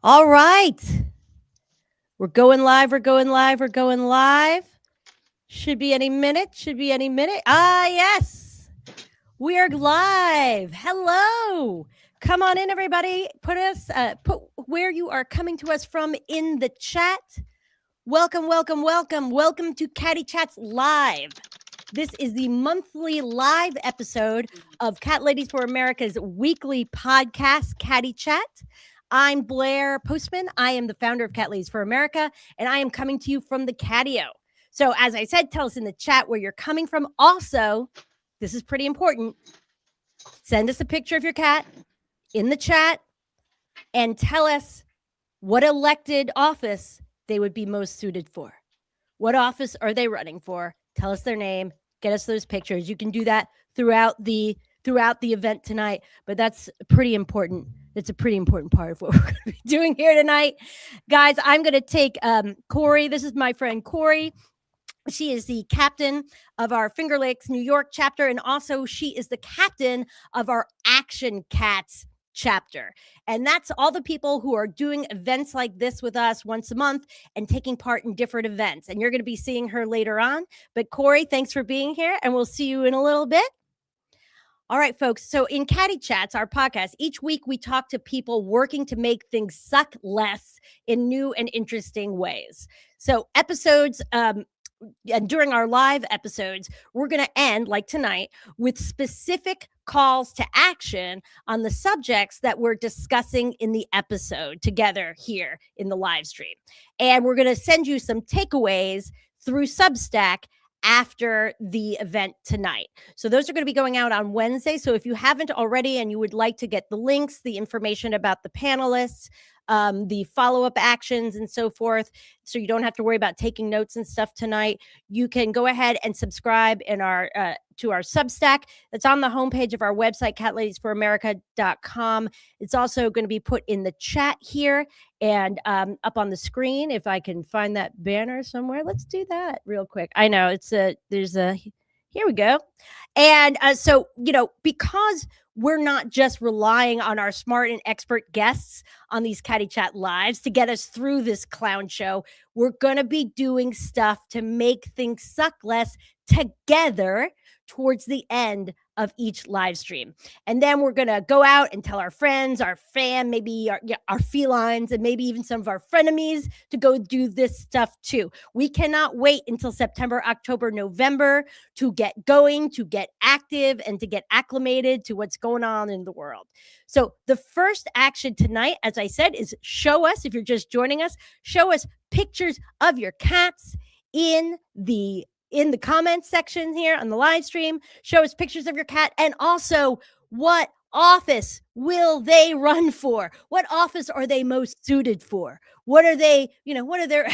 All right. We're going live. We're going live. We're going live. Should be any minute. Should be any minute. Ah, yes. We are live. Hello. Come on in, everybody. Put where you are coming to us from in the chat. Welcome, welcome, welcome. Welcome to Catty Chats Live. This is the monthly live episode of Cat Ladies for America's weekly podcast, Catty Chat. I'm Blair Postman. I am the founder of Cat Ladies for America, and I am coming to you from the Catio. So, as I said, tell us in the chat where you're coming from. Also, this is pretty important. Send us a picture of your cat in the chat and tell us what elected office they would be most suited for. What office are they running for? Tell us their name. Get us those pictures. You can do that throughout the event tonight, but that's pretty important. It's a pretty important part of what we're going to be doing here tonight. Guys, I'm going to take Corey. This is my friend Corey. She is the captain of our Finger Lakes, New York chapter, and also she is the captain of our Action Cats chapter. And that's all the people who are doing events like this with us once a month and taking part in different events. And you're going to be seeing her later on. But Corey, thanks for being here, and we'll see you in a little bit. All right, folks. So in Catty Chats, our podcast, each week we talk to people working to make things suck less in new and interesting ways. So episodes, during our live episodes, we're going to end, like tonight, with specific calls to action on the subjects that we're discussing in the episode together here in the live stream. And we're going to send you some takeaways through Substack after the event tonight. So those are going to be going out on Wednesday. So if you haven't already and you would like to get the links, the information about the panelists, the follow-up actions and so forth, so you don't have to worry about taking notes and stuff tonight, you can go ahead and subscribe in our to our Substack. That's on the homepage of our website, catladiesforamerica.com. It's also going to be put in the chat here and up on the screen. If I can find that banner somewhere, let's do that real quick. I know here we go. And so, because we're not just relying on our smart and expert guests on these Catty Chat Lives to get us through this clown show, we're going to be doing stuff to make things suck less together towards the end of each live stream. And then we're going to go out and tell our friends, our fam, maybe our felines, and maybe even some of our frenemies to go do this stuff too. We cannot wait until September, October, November to get going, to get active, and to get acclimated to what's going on in the world. So the first action tonight, as I said, is show us, if you're just joining us, show us pictures of your cats in the comments section here on the live stream. Show us pictures of your cat, and also what office will they run for? What office are they most suited for? What are they, what are their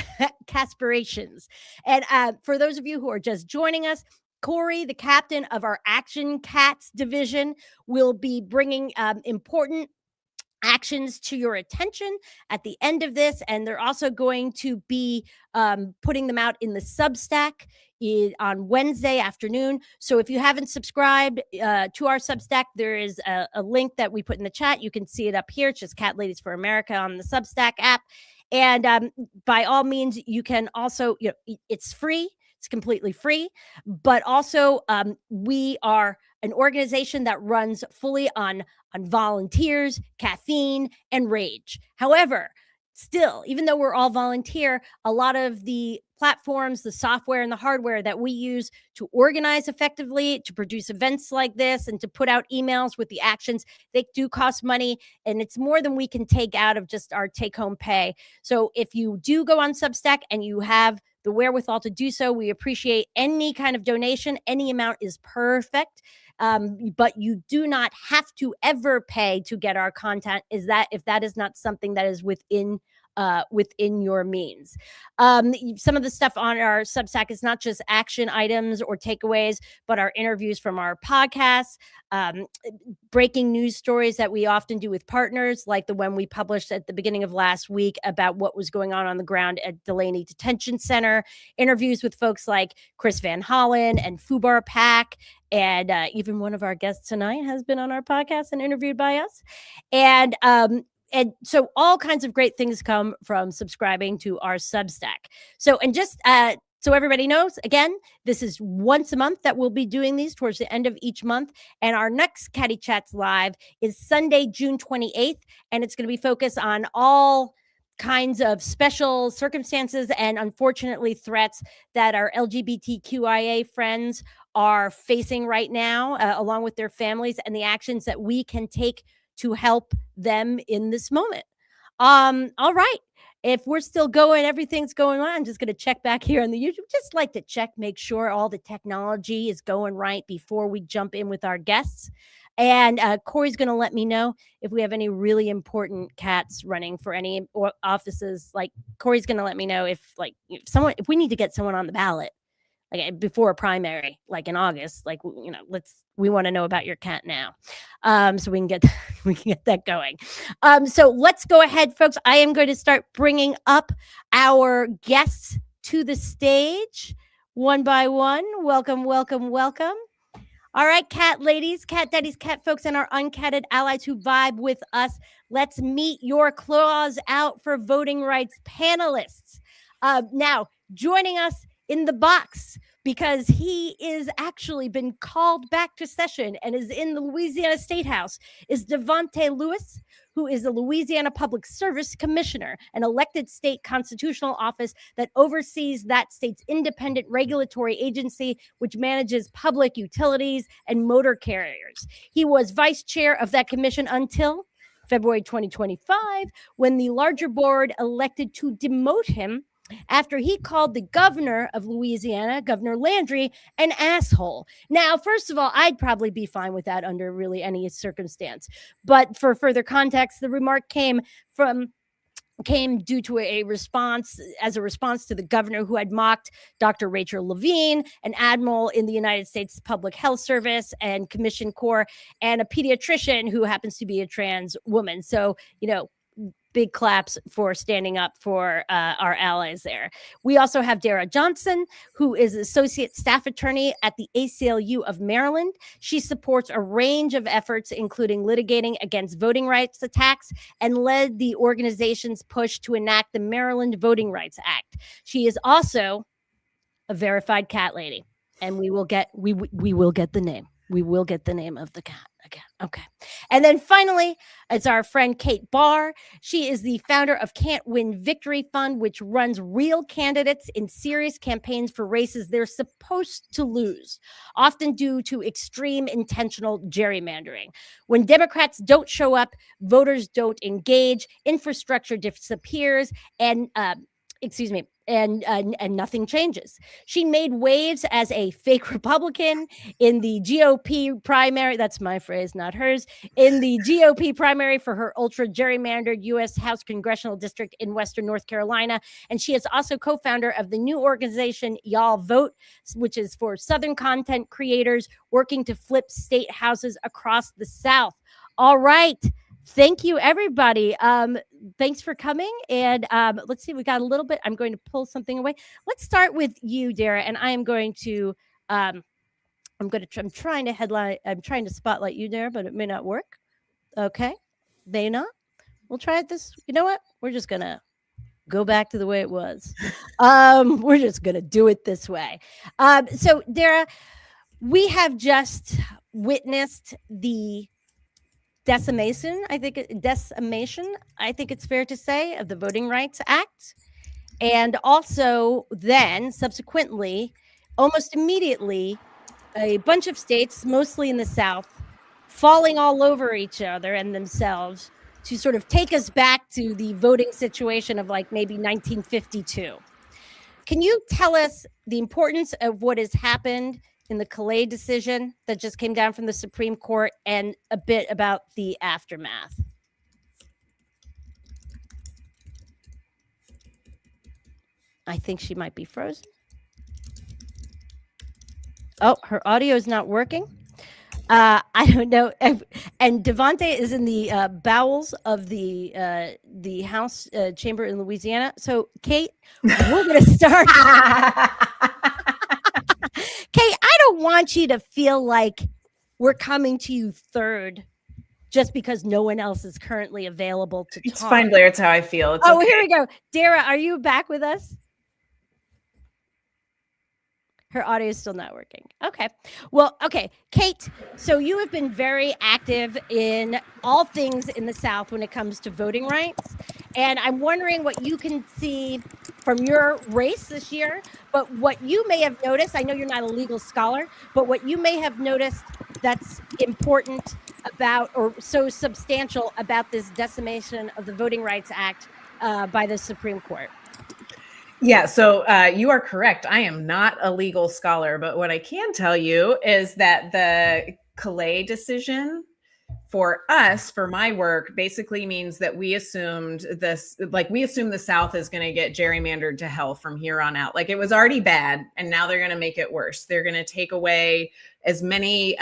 aspirations? And for those of you who are just joining us, Corey, the captain of our Action Cats division, will be bringing important actions to your attention at the end of this, and they're also going to be putting them out in the Substack on Wednesday afternoon. So if you haven't subscribed to our Substack, there is a link that we put in the chat. You can see it up here. It's just Cat Ladies for America on the Substack app. And by all means, you can also, it's free. It's completely free. But also, we are an organization that runs fully on volunteers, caffeine, and rage. However, still, even though we're all volunteer, a lot of the platforms, the software, and the hardware that we use to organize effectively, to produce events like this, and to put out emails with the actions, they do cost money, and it's more than we can take out of just our take-home pay. So if you do go on Substack and you have the wherewithal to do so, we appreciate any kind of donation. Any amount is perfect. But you do not have to ever pay to get our content, if that is not something that is within your means. Some of the stuff on our Substack is not just action items or takeaways, but our interviews from our podcasts, breaking news stories that we often do with partners, like the one we published at the beginning of last week about what was going on the ground at Delaney Detention Center, interviews with folks like Chris Van Hollen and Fubar Pak, and even one of our guests tonight has been on our podcast and interviewed by us. And And so all kinds of great things come from subscribing to our Substack. So, and just so everybody knows, again, this is once a month that we'll be doing these towards the end of each month. And our next Catty Chats Live is Sunday, June 28th. And it's going to be focused on all kinds of special circumstances and unfortunately threats that our LGBTQIA friends are facing right now, along with their families, and the actions that we can take to help them in this moment. All right. If we're still going, everything's going on, I'm just going to check back here on the YouTube. Just like to check, make sure all the technology is going right before we jump in with our guests. And Corey's going to let me know if we have any really important cats running for any offices. Like Corey's going to let me know if if we need to get someone on the ballot, like before a primary, like in August, like, you know, we want to know about your cat now. So we can get that going. So let's go ahead, folks. I am going to start bringing up our guests to the stage one by one. Welcome, welcome, welcome. All right, cat ladies, cat daddies, cat folks, and our uncatted allies who vibe with us. Let's meet your claws out for voting rights panelists. Now, joining us in the box, because he is actually been called back to session and is in the Louisiana State House, is Devontae Lewis, who is the Louisiana Public Service Commissioner, an elected state constitutional office that oversees that state's independent regulatory agency, which manages public utilities and motor carriers. He was vice chair of that commission until February 2025, when the larger board elected to demote him after he called the governor of Louisiana, Governor Landry, an asshole. Now, first of all, I'd probably be fine with that under really any circumstance. But for further context, the remark came due to a response to the governor who had mocked Dr. Rachel Levine, an admiral in the United States Public Health Service and Commission Corps, and a pediatrician who happens to be a trans woman. So, you know, big claps for standing up for our allies there. We also have Dara Johnson, who is associate staff attorney at the ACLU of Maryland. She supports a range of efforts, including litigating against voting rights attacks, and led the organization's push to enact the Maryland Voting Rights Act. She is also a verified cat lady, and we will get the name. We will get the name of the cat again. Okay. And then finally, it's our friend Kate Barr. She is the founder of Can't Win Victory Fund, which runs real candidates in serious campaigns for races they're supposed to lose, often due to extreme intentional gerrymandering. When Democrats don't show up, voters don't engage, infrastructure disappears, and nothing changes. She made waves as a fake Republican in the GOP primary. That's my phrase, not hers. In the GOP primary for her ultra gerrymandered U.S. House Congressional District in Western North Carolina. And she is also co-founder of the new organization, Y'all Vote, which is for Southern content creators working to flip state houses across the South. All right. Thank you, everybody. Thanks for coming. And let's see, we got a little bit. I'm going to pull something away. Let's start with you, Dara. And I am going to, I'm trying to spotlight you, Dara, but it may not work. Okay. May not. We'll try it this. You know what? We're just going to go back to the way it was. We're just going to do it this way. So, Dara, we have just witnessed the decimation, I think it's fair to say, of the Voting Rights Act. And also then subsequently, almost immediately, a bunch of states, mostly in the South, falling all over each other and themselves to sort of take us back to the voting situation of like maybe 1952. Can you tell us the importance of what has happened in the Calais decision that just came down from the Supreme Court, and a bit about the aftermath? I think she might be frozen. Oh, her audio is not working. I don't know. And Devontae is in the bowels of the House chamber in Louisiana. So, Kate, we're going to start. Kate, I don't want you to feel like we're coming to you third just because no one else is currently available to It's talk. fine, Blair. It's how I feel. It's Oh, okay. here we go. Dara, are you back with us? Her audio is still not working. Okay. Well, okay. Kate, so you have been very active in all things in the South when it comes to voting rights. And I'm wondering what you can see from your race this year, but what you may have noticed, I know you're not a legal scholar, but what you may have noticed that's important about or so substantial about this decimation of the Voting Rights Act by the Supreme Court. Yeah, so you are correct. I am not a legal scholar, but what I can tell you is that the Calais decision for us, for my work, basically means that we assumed this, like we assume the South is going to get gerrymandered to hell from here on out. Like it was already bad, and now they're going to make it worse. They're going to take away as many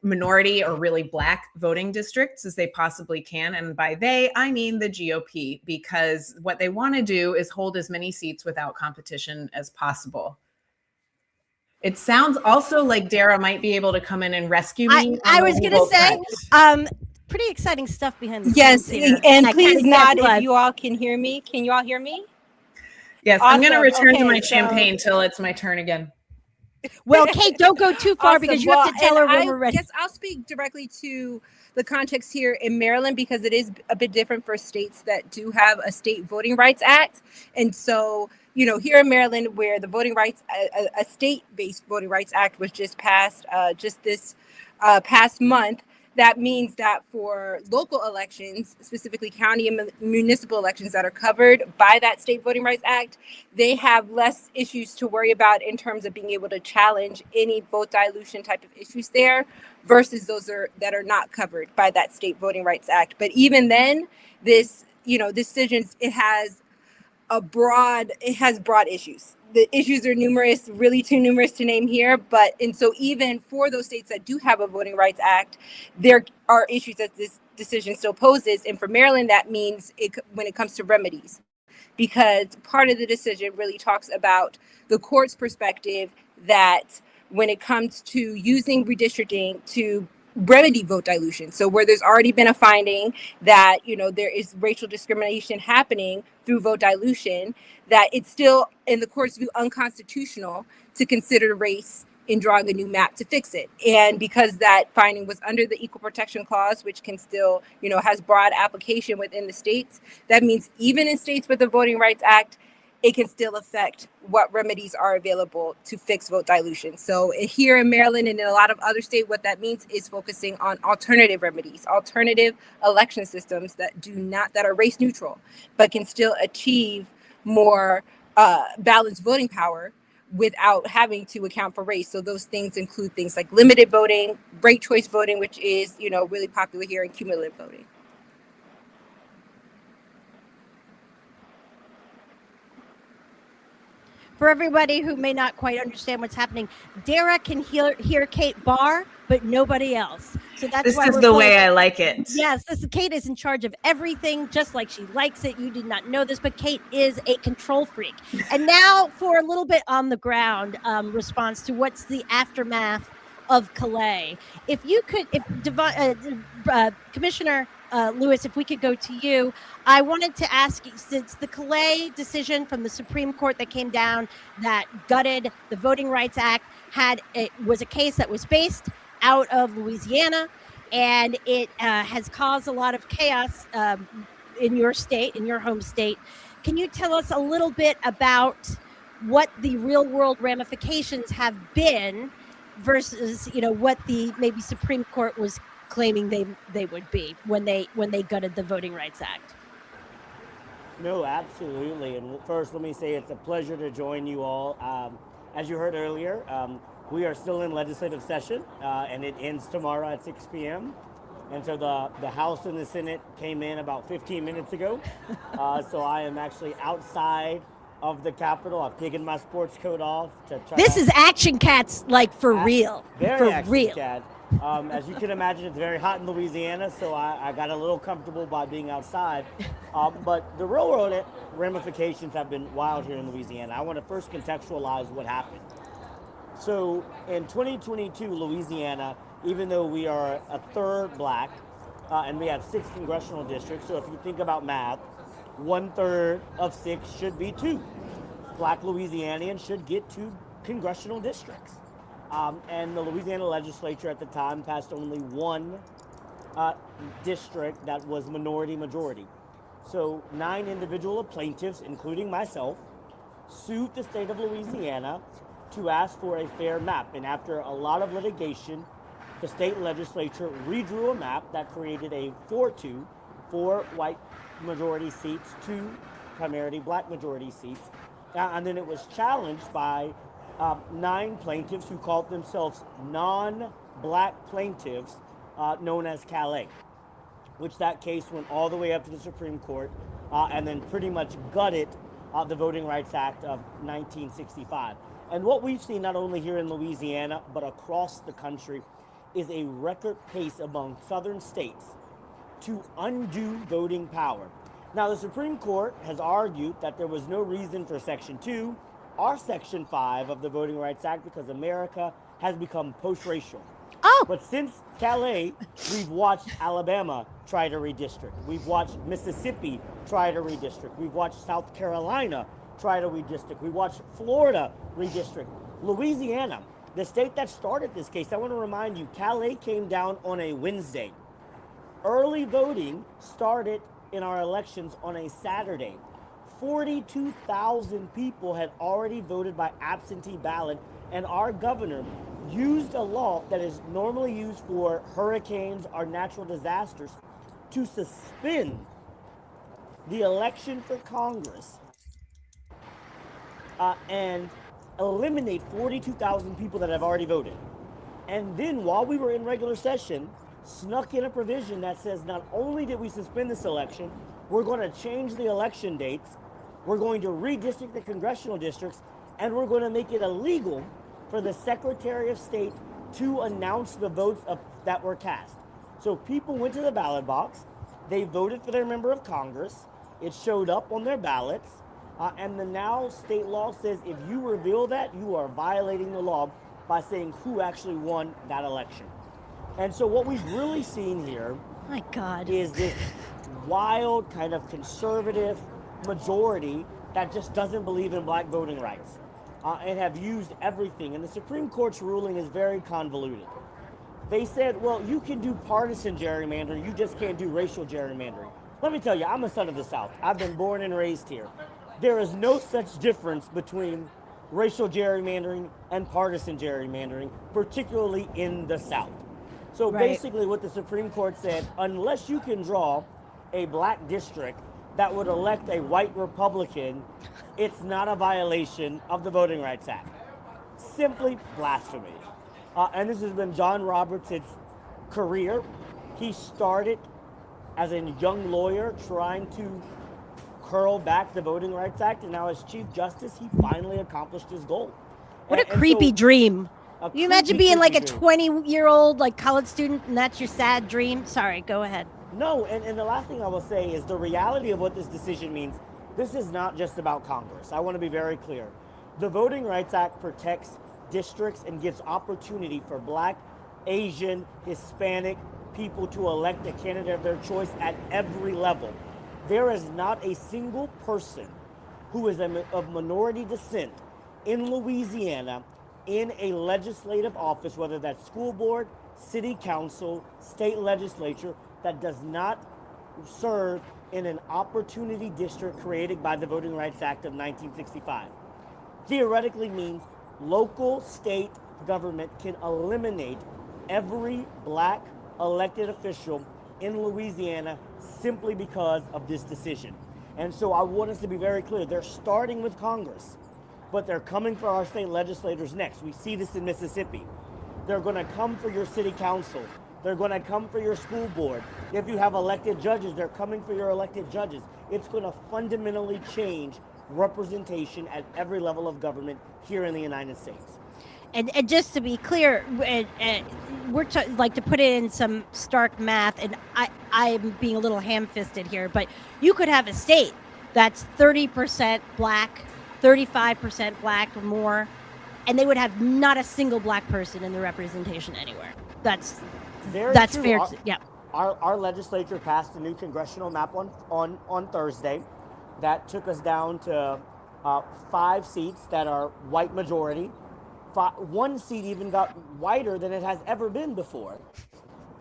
minority or really Black voting districts as they possibly can. And by they, I mean the GOP, because what they want to do is hold as many seats without competition as possible. It sounds also like Dara might be able to come in and rescue me. I was going to say, pretty exciting stuff behind the yes, scenes here. and please nod if you all can hear me. Can you all hear me? Yes, awesome. I'm going to return to my champagne till it's my turn again. Well, Kate, don't go too far awesome. Because you have to tell her when we're ready. Yes, I'll speak directly to the context here in Maryland because it is a bit different for states that do have a state voting rights act. And so, you know, here in Maryland where the voting rights, a state-based voting rights act was just passed just this past month, that means that for local elections, specifically county and municipal elections that are covered by that state voting rights act, they have less issues to worry about in terms of being able to challenge any vote dilution type of issues there versus those that are not covered by that state voting rights act. But even then, this decision, it has broad issues. The issues are numerous, really too numerous to name here. And so even for those states that do have a voting rights act, there are issues that this decision still poses. And for Maryland, that means when it comes to remedies, because part of the decision really talks about the court's perspective that when it comes to using redistricting to remedy vote dilution. So where there's already been a finding that, there is racial discrimination happening through vote dilution, that it's still, in the court's view, unconstitutional to consider race in drawing a new map to fix it. And because that finding was under the Equal Protection Clause, which can still, has broad application within the states, that means even in states with the Voting Rights Act, it can still affect what remedies are available to fix vote dilution. So here in Maryland and in a lot of other states, what that means is focusing on alternative remedies, alternative election systems that are race neutral, but can still achieve more balanced voting power without having to account for race. So those things include things like limited voting, rate choice voting, which is, really popular here, and cumulative voting. For everybody who may not quite understand what's happening, Dara can hear Kate Barr, but nobody else. So that's why this is the way I like it. Yes, Kate is in charge of everything, just like she likes it. You did not know this, but Kate is a control freak. And now for a little bit on the ground response to what's the aftermath of Calais. If you could, Commissioner Lewis, if we could go to you, I wanted to ask you, since the Calais decision from the Supreme Court that came down that gutted the Voting Rights Act was a case that was based out of Louisiana, and it has caused a lot of chaos in your state, in your home state. Can you tell us a little bit about what the real world ramifications have been versus, what the maybe Supreme Court was claiming they would be when they gutted the Voting Rights Act? No, absolutely. And first, let me say it's a pleasure to join you all. As you heard earlier, we are still in legislative session, and it ends tomorrow at 6 p.m. And so the House and the Senate came in about 15 minutes ago. So I am actually outside of the Capitol. I've taken my sports coat off to try. This is Action Cats, like for real. Very for Action real. Cat. As you can imagine, it's very hot in Louisiana, so I got a little comfortable by being outside. But the real world ramifications have been wild here in Louisiana. I want to first contextualize what happened. So in 2022, Louisiana, even though we are a third Black, and we have 6 congressional districts. So if you think about math, 1/3 of 6 should be 2. Black Louisianians should get 2 congressional districts. And the Louisiana legislature at the time passed only 1 district that was minority majority. So 9 individual plaintiffs, including myself, sued the state of Louisiana to ask for a fair map. And after a lot of litigation, the state legislature redrew a map that created a 4-2, 4 white majority seats, 2 primarily black majority seats. And then it was challenged by 9 plaintiffs who called themselves non-black plaintiffs, known as Calais, which that case went all the way up to the Supreme Court and then pretty much gutted the Voting Rights Act of 1965. And what we've seen not only here in Louisiana, but across the country, is a record pace among southern states to undo voting power. Now, the Supreme Court has argued that there was no reason for Section 2 or Section 5 of the Voting Rights Act because America has become post-racial. Oh, But since Calais, we've watched Alabama try to redistrict. We've watched Mississippi try to redistrict. We've watched South Carolina try to redistrict. We watched Florida redistrict. Louisiana, the state that started this case, I want to remind you, Calais came down on a Wednesday. Early voting started in our elections on a Saturday. 42,000 people had already voted by absentee ballot, and our governor used a law that is normally used for hurricanes or natural disasters to suspend the election for Congress and eliminate 42,000 people that have already voted. And then while we were in regular session, snuck in a provision that says not only did we suspend this election, we're going to change the election dates, we're going to redistrict the congressional districts, and we're going to make it illegal for the Secretary of State to announce the votes that were cast. So people went to the ballot box, they voted for their member of Congress, it showed up on their ballots, and the now state law says if you reveal that, you are violating the law by saying who actually won that election. And so what we've really seen here my God. is this wild kind of conservative majority that just doesn't believe in black voting rights and have used everything. And the Supreme Court's ruling is very convoluted. They said, well, you can do partisan gerrymandering, you just can't do racial gerrymandering. Let me tell you, I'm a son of the South. I've been born and raised here. There is no such difference between racial gerrymandering and partisan gerrymandering, particularly in the South. So Right. basically what the Supreme Court said, unless you can draw a black district that would elect a white Republican, it's not a violation of the Voting Rights Act. Simply blasphemy. And this has been John Roberts' career. He started as a young lawyer trying to curl back the Voting Rights Act, and now as Chief Justice, he finally accomplished his goal. What a And creepy so- dream. a You imagine creepy, being like a creepy dream. 20-year-old like college student and that's your sad dream? Sorry, go ahead. No, and the last thing I will say is the reality of what this decision means. This is not just about Congress. I want to be very clear. The Voting Rights Act protects districts and gives opportunity for black, Asian, Hispanic people to elect a candidate of their choice at every level. There is not a single person who is of minority descent in Louisiana in a legislative office, whether that's school board, city council, state legislature, that does not serve in an opportunity district created by the Voting Rights Act of 1965. Theoretically means local state government can eliminate every black elected official in Louisiana simply because of this decision. And so I want us to be very clear. They're starting with Congress, but they're coming for our state legislators next. We see this in Mississippi. They're going to come for your city council. They're going to come for your school board. If you have elected judges, they're coming for your elected judges. It's going to fundamentally change representation at every level of government here in the United States. And just to be clear, we're like to put it in some stark math, and I'm being a little ham-fisted here, but you could have a state that's 30% black, 35% black or more, and they would have not a single black person in the representation anywhere. That's Very that's true. fair. Our- Yeah. our legislature passed a new congressional map on Thursday that took us down to 5 seats that are white majority. One seat even got whiter than it has ever been before.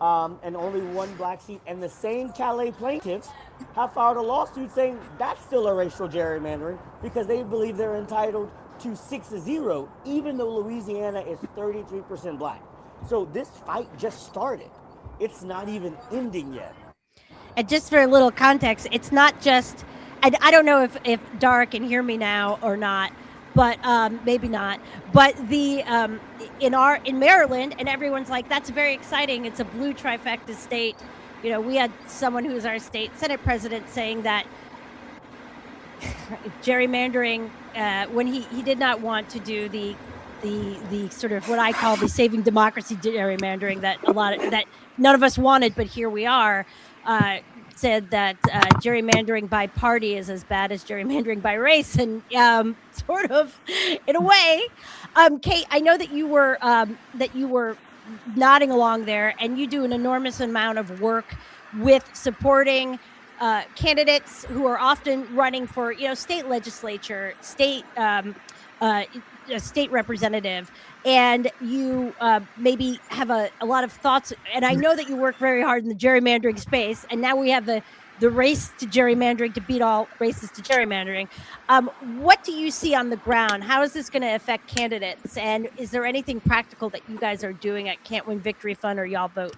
And only 1 black seat. And the same Calais plaintiffs have filed a lawsuit saying that's still a racial gerrymandering because they believe they're entitled to 6-0, even though Louisiana is 33% black. So this fight just started. It's not even ending yet. And just for a little context, it's not just, I don't know if Dara can hear me now or not, but maybe not. But the in Maryland, and everyone's like, that's very exciting. It's a blue trifecta state. You know, we had someone who was our state Senate president saying that gerrymandering, when he did not want to do the sort of what I call the saving democracy gerrymandering that that none of us wanted, but here we are, said that gerrymandering by party is as bad as gerrymandering by race. And sort of in a way, Kate, I know that you were nodding along there, and you do an enormous amount of work with supporting candidates who are often running for, state legislature, state state representative, and you maybe have a lot of thoughts. And I know that you work very hard in the gerrymandering space, and now we have the race to gerrymandering to beat all races to gerrymandering. What do you see on the ground? How is this going to affect candidates? And is there anything practical that you guys are doing at Can't Win Victory Fund or Y'all Vote?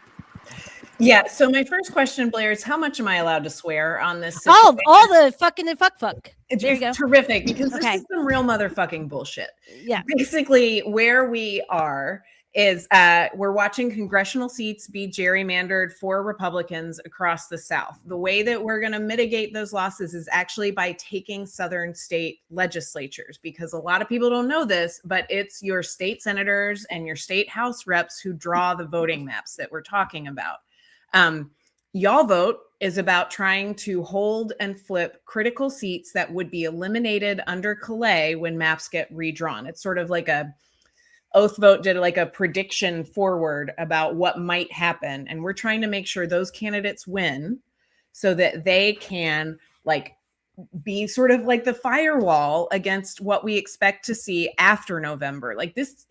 Yeah. So my first question, Blair, is how much am I allowed to swear on this? Oh, all the fucking and fuck. It's there you go. Terrific, because this is some real motherfucking bullshit. Yeah. Basically, where we are is we're watching congressional seats be gerrymandered for Republicans across the South. The way that we're going to mitigate those losses is actually by taking Southern state legislatures, because a lot of people don't know this, but it's your state senators and your state House reps who draw the voting maps that we're talking about. Y'all Vote is about trying to hold and flip critical seats that would be eliminated under Calais when maps get redrawn. It's sort of like Oath Vote did like a prediction forward about what might happen. And we're trying to make sure those candidates win so that they can be sort of like the firewall against what we expect to see after November. This,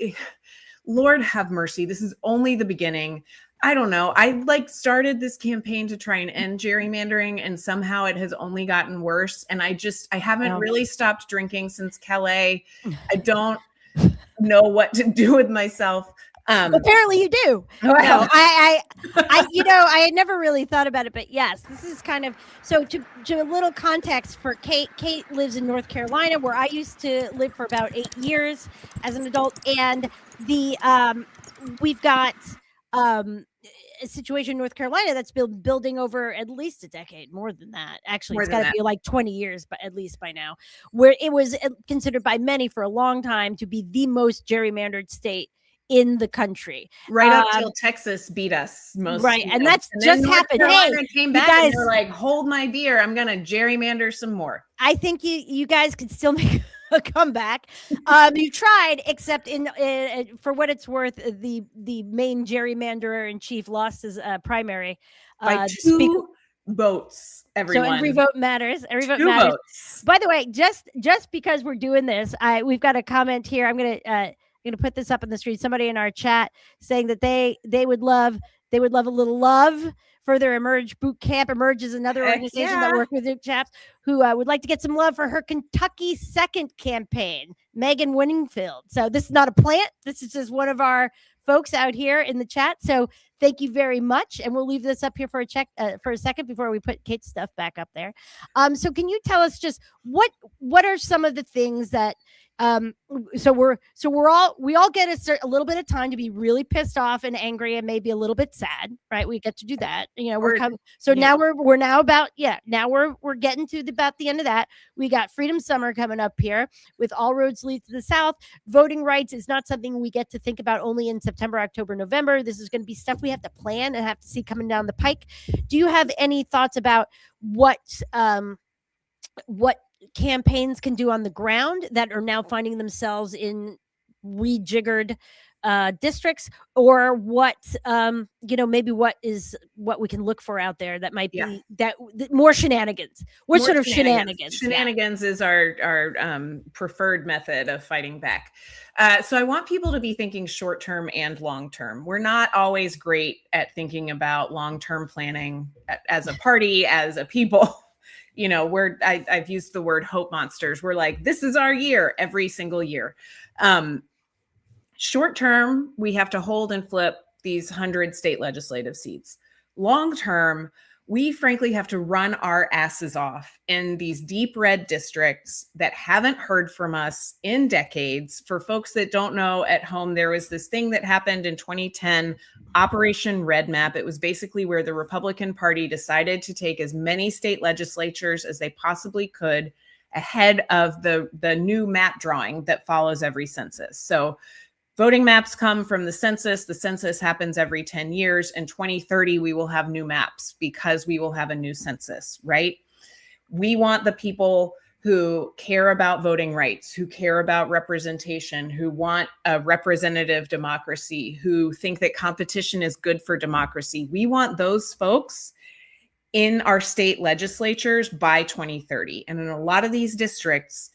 Lord have mercy. This is only the beginning. I don't know. I started this campaign to try and end gerrymandering, and somehow it has only gotten worse. And I haven't really stopped drinking since Calais. I don't know what to do with myself. Apparently you do. Well. No, I had never really thought about it, but yes, this is kind of, so to a little context for Kate. Kate lives in North Carolina, where I used to live for about 8 years as an adult. And we've got, a situation in North Carolina that's been building over at least a decade, more than that. Actually, it's got to be like 20 years, but at least by now, where it was considered by many for a long time to be the most gerrymandered state in the country. Right up till Texas beat us most. Right. And that's just happened. Hey, came back and they're like, hold my beer. I'm going to gerrymander some more. I think you guys could still make a comeback. You tried, except in for what it's worth, the main gerrymanderer in chief lost his primary by 2 votes. Everyone. So every vote matters. Every vote 2 matters. Votes. By the way, just because we're doing this, we've got a comment here. I'm gonna put this up in the street. Somebody in our chat saying that they would love a little love. Further Emerge Boot Camp. Emerge is another organization that works with chaps who would like to get some love for her Kentucky Second campaign, Megan Winningfield. So this is not a plant. This is just one of our folks out here in the chat. So thank you very much. And we'll leave this up here for a second before we put Kate's stuff back up there. So can you tell us just what are some of the things that we all get a little bit of time to be really pissed off and angry and maybe a little bit sad, right? We get to do that. Now we're getting to about the end of that. We got Freedom Summer coming up here with All Roads Lead to the South. Voting rights is not something we get to think about only in September, October, November. This is going to be stuff we have to plan and have to see coming down the pike. Do you have any thoughts about what campaigns can do on the ground that are now finding themselves in rejiggered districts, or what maybe what we can look for out there that might be more shenanigans. What More sort of shenanigans? Shenanigans is our preferred method of fighting back. So I want people to be thinking short term and long term. We're not always great at thinking about long term planning as a party, as a people. I've used the word hope monsters. We're like, this is our year every single year. Short term, we have to hold and flip these 100 state legislative seats. Long term, we frankly have to run our asses off in these deep red districts that haven't heard from us in decades. For folks that don't know at home, there was this thing that happened in 2010, Operation Red Map. It was basically where the Republican Party decided to take as many state legislatures as they possibly could ahead of the new map drawing that follows every census. So voting maps come from the census. The census happens every 10 years. In 2030, we will have new maps because we will have a new census, right? We want the people who care about voting rights, who care about representation, who want a representative democracy, who think that competition is good for democracy. We want those folks in our state legislatures by 2030. And in a lot of these districts,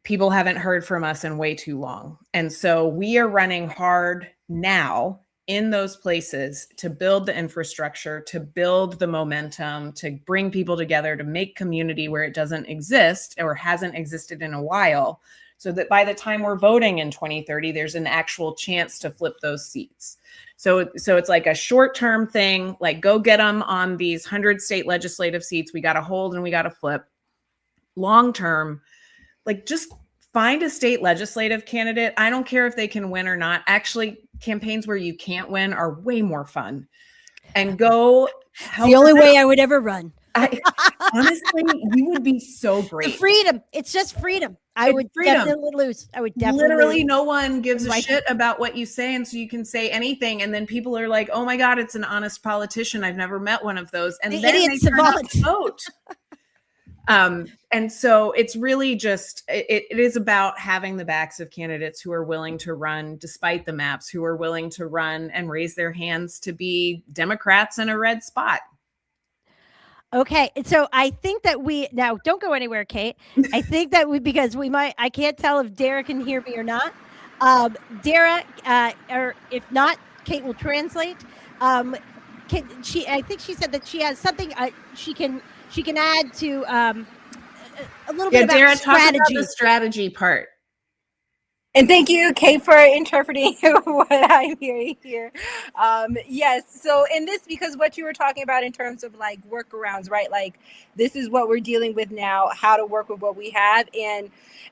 people haven't heard from us in way too long. And so we are running hard now in those places to build the infrastructure, to build the momentum, to bring people together, to make community where it doesn't exist or hasn't existed in a while, so that by the time we're voting in 2030, there's an actual chance to flip those seats. So it's like a short-term thing, like go get them on these 100 state legislative seats. We got to hold and we got to flip. Long-term, like just find a state legislative candidate. I don't care if they can win or not. Actually, campaigns where you can't win are way more fun. And go help. The only way I would ever run. Honestly, you would be so great. The freedom. It's just freedom. I would definitely lose. I would definitely literally no one gives a shit about what you say. And so you can say anything. And then people are like, oh my God, it's an honest politician. I've never met one of those. And then they turn out to vote. And so it's really just, it is about having the backs of candidates who are willing to run despite the maps, who are willing to run and raise their hands to be Democrats in a red spot. Okay. So I think that now don't go anywhere, Kate. I think that because I can't tell if Dara can hear me or not. Dara, or if not, Kate will translate. I think she said that she has something she can add to a little bit about Dara, strategy. talk about the strategy part. And thank you, Kate, for interpreting what I'm hearing here. Yes. So in this, because what you were talking about in terms of like workarounds, right? Like this is what we're dealing with now, how to work with what we have. And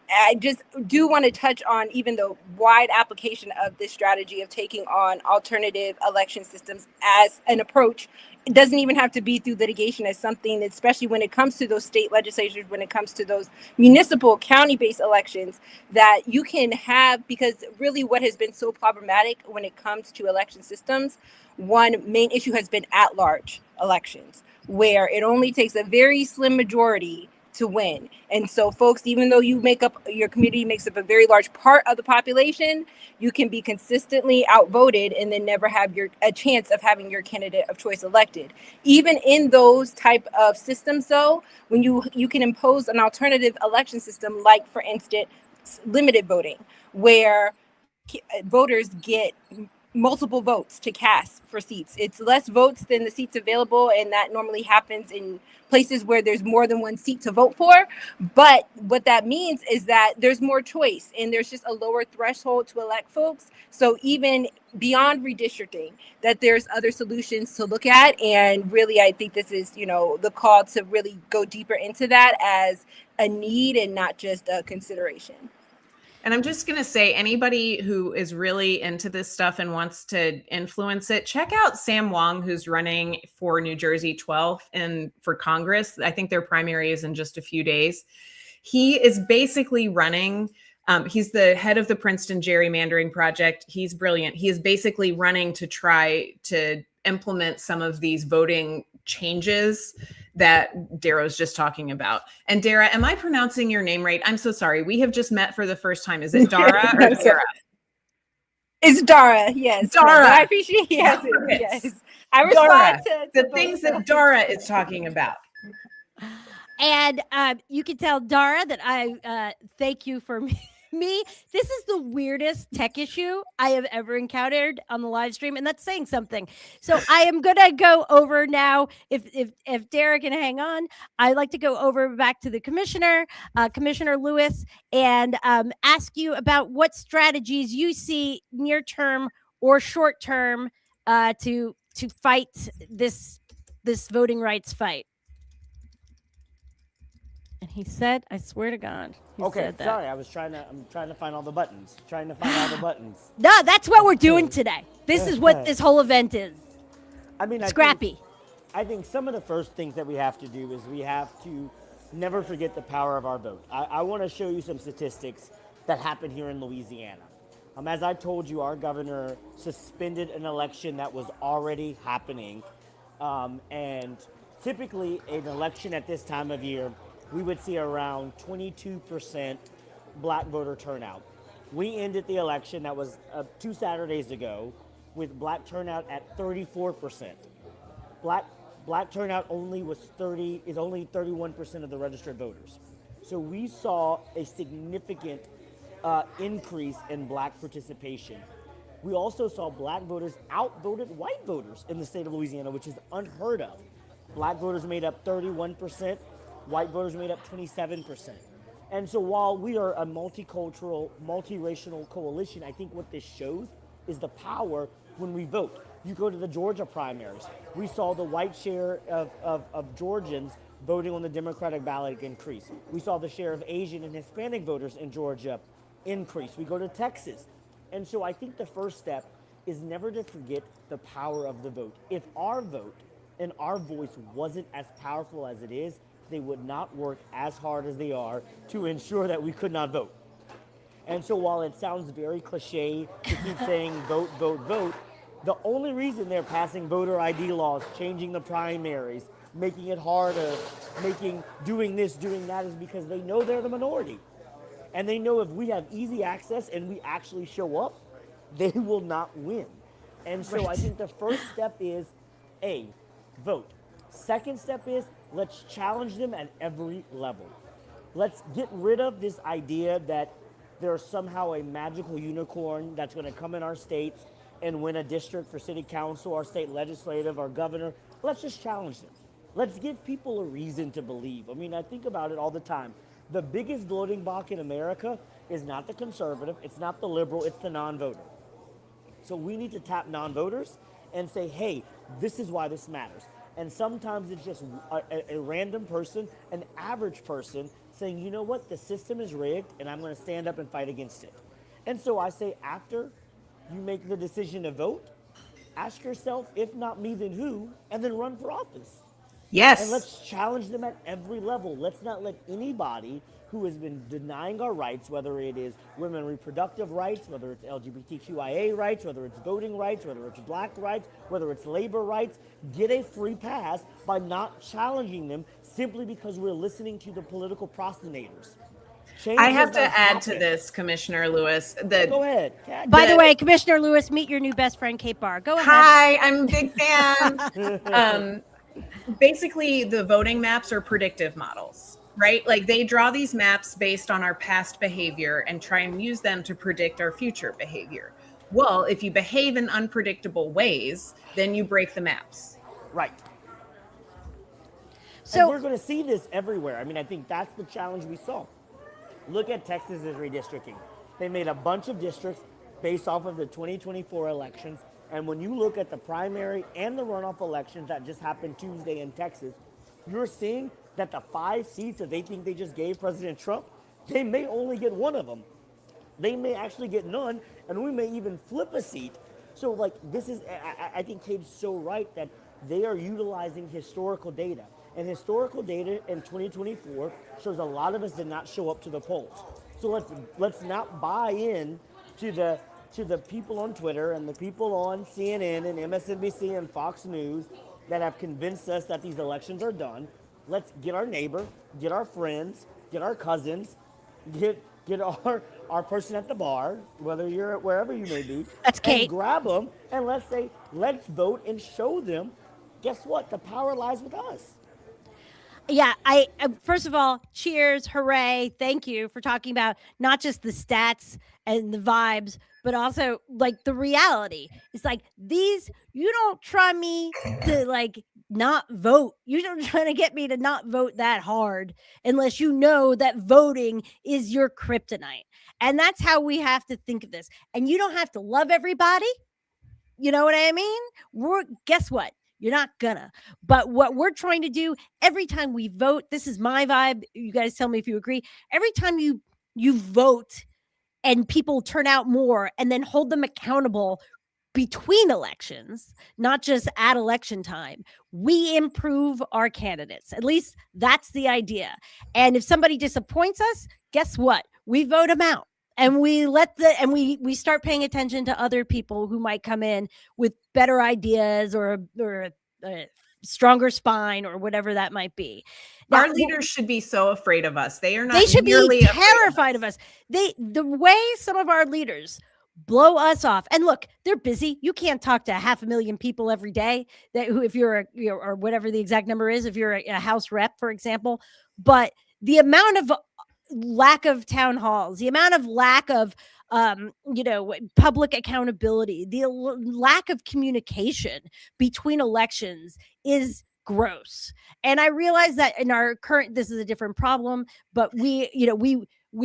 I just do want to touch on even the wide application of this strategy of taking on alternative election systems as an approach. It doesn't even have to be through litigation as something, especially when it comes to those state legislatures, when it comes to those municipal county-based elections that you can have, because really what has been so problematic when it comes to election systems, one main issue has been at-large elections, where it only takes a very slim majority to win. And so folks, even though your community makes up a very large part of the population, you can be consistently outvoted and then never have a chance of having your candidate of choice elected. Even in those type of systems though, when you can impose an alternative election system, like for instance, limited voting, where voters get multiple votes to cast for seats. It's less votes than the seats available, and that normally happens in places where there's more than one seat to vote for. But what that means is that there's more choice and there's just a lower threshold to elect folks. So even beyond redistricting, that there's other solutions to look at. And really, I think this is, the call to really go deeper into that as a need and not just a consideration. And I'm just going to say, anybody who is really into this stuff and wants to influence it, check out Sam Wong, who's running for New Jersey 12th and for Congress. I think their primary is in just a few days. He is basically running. He's the head of the Princeton Gerrymandering Project. He's brilliant. He is basically running to try to implement some of these voting changes that Dara was just talking about. And Dara, am I pronouncing your name right? I'm so sorry. We have just met for the first time. Is it Dara or Dara? It's Dara, yes. Dara. But I appreciate he has it. Yes. Yes. I respond Dara, to the both things that sides. Dara is talking about. And you can tell Dara that I thank you for me. This is the weirdest tech issue I have ever encountered on the live stream, and that's saying something. So I am gonna go over now. If Derek can hang on, I'd like to go over back to the commissioner, Commissioner Lewis, and ask you about what strategies you see near term or short term to fight this voting rights fight. And he said, I swear to God, he Okay, said that. sorry, I'm trying to find all the buttons. Trying to find all the buttons. No, that's what we're doing today. This is what this whole event is. I mean, Scrappy. I think some of the first things that we have to do is we have to never forget the power of our vote. I want to show you some statistics that happened here in Louisiana. As I told you, our governor suspended an election that was already happening. And typically, an election at this time of year, we would see around 22% black voter turnout. We ended the election that was 2 Saturdays ago with black turnout at 34%. Black turnout is only 31% of the registered voters. So we saw a significant increase in black participation. We also saw black voters outvoted white voters in the state of Louisiana, which is unheard of. Black voters made up 31%, white voters made up 27%. And so while we are a multicultural, multiracial coalition, I think what this shows is the power when we vote. You go to the Georgia primaries, we saw the white share of Georgians voting on the Democratic ballot increase. We saw the share of Asian and Hispanic voters in Georgia increase. We go to Texas. And so I think the first step is never to forget the power of the vote. If our vote and our voice wasn't as powerful as it is, they would not work as hard as they are to ensure that we could not vote. And so while it sounds very cliche to keep saying vote, vote, vote, the only reason they're passing voter ID laws, changing the primaries, making it harder, doing this, doing that is because they know they're the minority. And they know if we have easy access and we actually show up, they will not win. And so I think the first step is, A, vote. Second step is, let's challenge them at every level. Let's get rid of this idea that there's somehow a magical unicorn that's going to come in our states and win a district for city council or state legislative or governor. Let's just challenge them. Let's give people a reason to believe. I mean, I think about it all the time. The biggest voting bloc in America is not the conservative, it's not the liberal, it's the non-voter. So we need to tap non-voters and say, hey, this is why this matters. And sometimes it's just a random person, an average person saying, you know what, the system is rigged and I'm going to stand up and fight against it. And so I say, after you make the decision to vote, ask yourself, if not me, then who, and then run for office. Yes. And let's challenge them at every level. Let's not let anybody who has been denying our rights, whether it is women reproductive rights, whether it's LGBTQIA rights, whether it's voting rights, whether it's black rights, whether it's labor rights, get a free pass by not challenging them simply because we're listening to the political procrastinators. I have to add to this, Commissioner Lewis. Go ahead. By the way, Commissioner Lewis, meet your new best friend, Kate Barr. Go ahead. Hi, I'm a big fan. Basically, the voting maps are predictive models, right? Like they draw these maps based on our past behavior and try and use them to predict our future behavior. Well, if you behave in unpredictable ways, then you break the maps. Right. So and we're going to see this everywhere. I mean, I think that's the challenge we saw. Look at Texas's redistricting. They made a bunch of districts based off of the 2024 elections. And when you look at the primary and the runoff elections that just happened Tuesday in Texas, you're seeing that the 5 seats that they think they just gave President Trump, they may only get one of them. They may actually get none, and we may even flip a seat. So, like, this is, I think Kate's so right that they are utilizing historical data. And historical data in 2024 shows a lot of us did not show up to the polls. So let's not buy in to the people on Twitter and the people on CNN and MSNBC and Fox News that have convinced us that these elections are done. Let's get our neighbor, get our friends, get our cousins, get get our person at the bar, whether you're at wherever you may be, That's and Kate. grab them and let's say, let's vote and show them, guess what? The power lies with us. Yeah, I first of all, cheers, hooray, thank you for talking about not just the stats and the vibes, but also like the reality. It's like these, you don't try me to like not vote. You don't try to get me to not vote that hard unless you know that voting is your kryptonite. And that's how we have to think of this. And you don't have to love everybody. You know what I mean? Guess what? You're not gonna. But what we're trying to do every time we vote, this is my vibe. You guys tell me if you agree. Every time you vote and people turn out more and then hold them accountable between elections, not just at election time, we improve our candidates. At least that's the idea. And if somebody disappoints us, guess what? We vote them out. And we we start paying attention to other people who might come in with better ideas or a stronger spine or whatever that might be. Now, Our leaders should be so afraid of us. They are not. they should be nearly afraid terrified of us. The way some of our leaders blow us off, and look, they're busy. You can't talk to 500,000 people every day. If you're or whatever the exact number is, if you're a House rep, for example, but the amount of lack of town halls, the amount of lack of public accountability, the lack of communication between elections is gross. And I realize that in our current, this is a different problem, but we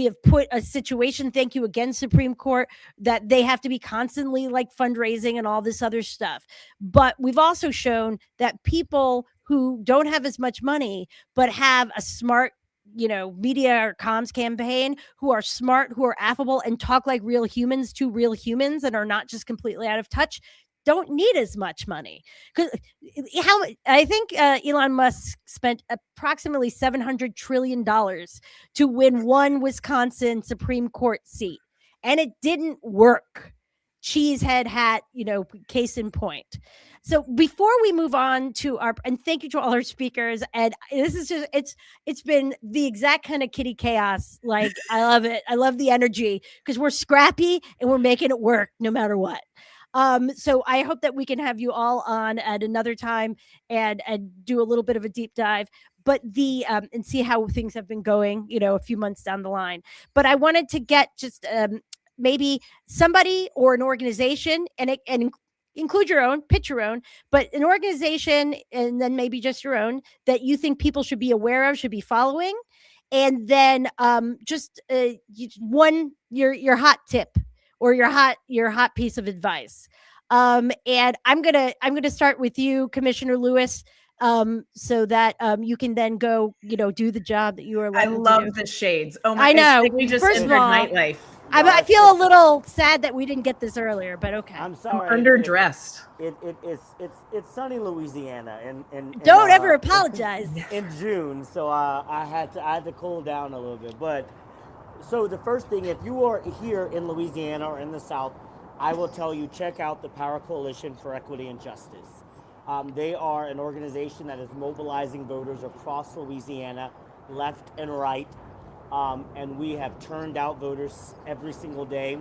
have put a situation, thank you again, Supreme Court, that they have to be constantly like fundraising and all this other stuff. But we've also shown that people who don't have as much money, but have a smart media or comms campaign, who are smart, who are affable and talk like real humans to real humans and are not just completely out of touch, don't need as much money. Because I think Elon Musk spent approximately $700 trillion to win one Wisconsin Supreme Court seat, and it didn't work. Cheesehead hat, case in point. So before we move on to and thank you to all our speakers, and this is just, it's been the exact kind of kitty chaos. Like, I love it. I love the energy because we're scrappy and we're making it work no matter what. So I hope that we can have you all on at another time and do a little bit of a deep dive, but and see how things have been going, a few months down the line. But I wanted to get just maybe somebody or an organization and include your own, pitch your own, but an organization and then maybe just your own that you think people should be aware of, should be following. And then your hot tip or your hot piece of advice. And I'm gonna start with you, Commissioner Lewis, so that you can then go, do the job that you are. I love the shades. Oh my! I know. We just First entered of all, nightlife. I feel a little sad that we didn't get this earlier, but okay. I'm sorry. I'm underdressed. It's sunny Louisiana, and don't ever apologize. In June, so I had to cool down a little bit. But so the first thing, if you are here in Louisiana or in the South, I will tell you, check out the Power Coalition for Equity and Justice. They are an organization that is mobilizing voters across Louisiana, left and right. And we have turned out voters every single day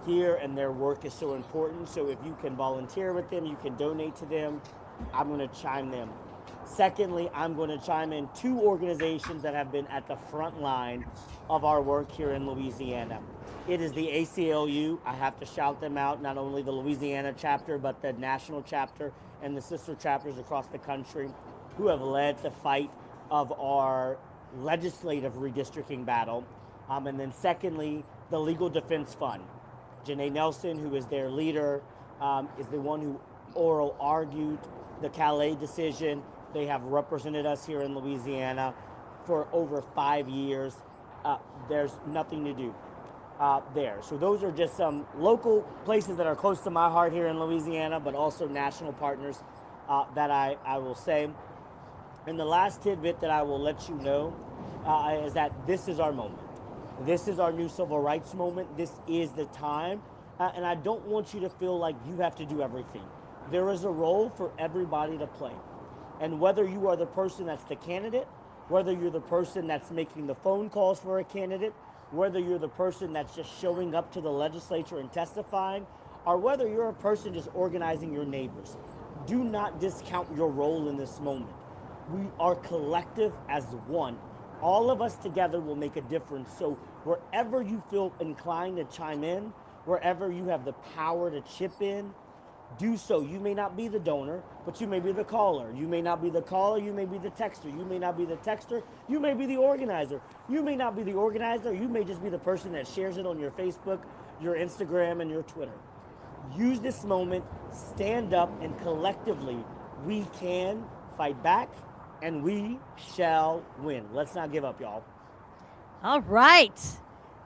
here, and their work is so important. So if you can volunteer with them, you can donate to them, I'm going to chime them. Secondly, I'm going to chime in two organizations that have been at the front line of our work here in Louisiana. It is the ACLU. I have to shout them out, not only the Louisiana chapter, but the national chapter and the sister chapters across the country, who have led the fight of our legislative redistricting battle. And then secondly, the Legal Defense Fund. Janae Nelson, who is their leader, is the one who oral argued the Calais decision. They have represented us here in Louisiana for over 5 years. There's nothing to do there. So those are just some local places that are close to my heart here in Louisiana, but also national partners that I will say. And the last tidbit that I will let you know is that this is our moment. This is our new civil rights moment. This is the time. And I don't want you to feel like you have to do everything. There is a role for everybody to play. And whether you are the person that's the candidate, whether you're the person that's making the phone calls for a candidate, whether you're the person that's just showing up to the legislature and testifying, or whether you're a person just organizing your neighbors. Do not discount your role in this moment. We are collective as one. All of us together will make a difference. So wherever you feel inclined to chime in, wherever you have the power to chip in, do so. You may not be the donor, but you may be the caller. You may not be the caller, you may be the texter. You may not be the texter, you may be the organizer. You may not be the organizer, you may just be the person that shares it on your Facebook, your Instagram, and your Twitter. Use this moment, stand up, and collectively we can fight back and we shall win. Let's not give up, y'all. All right.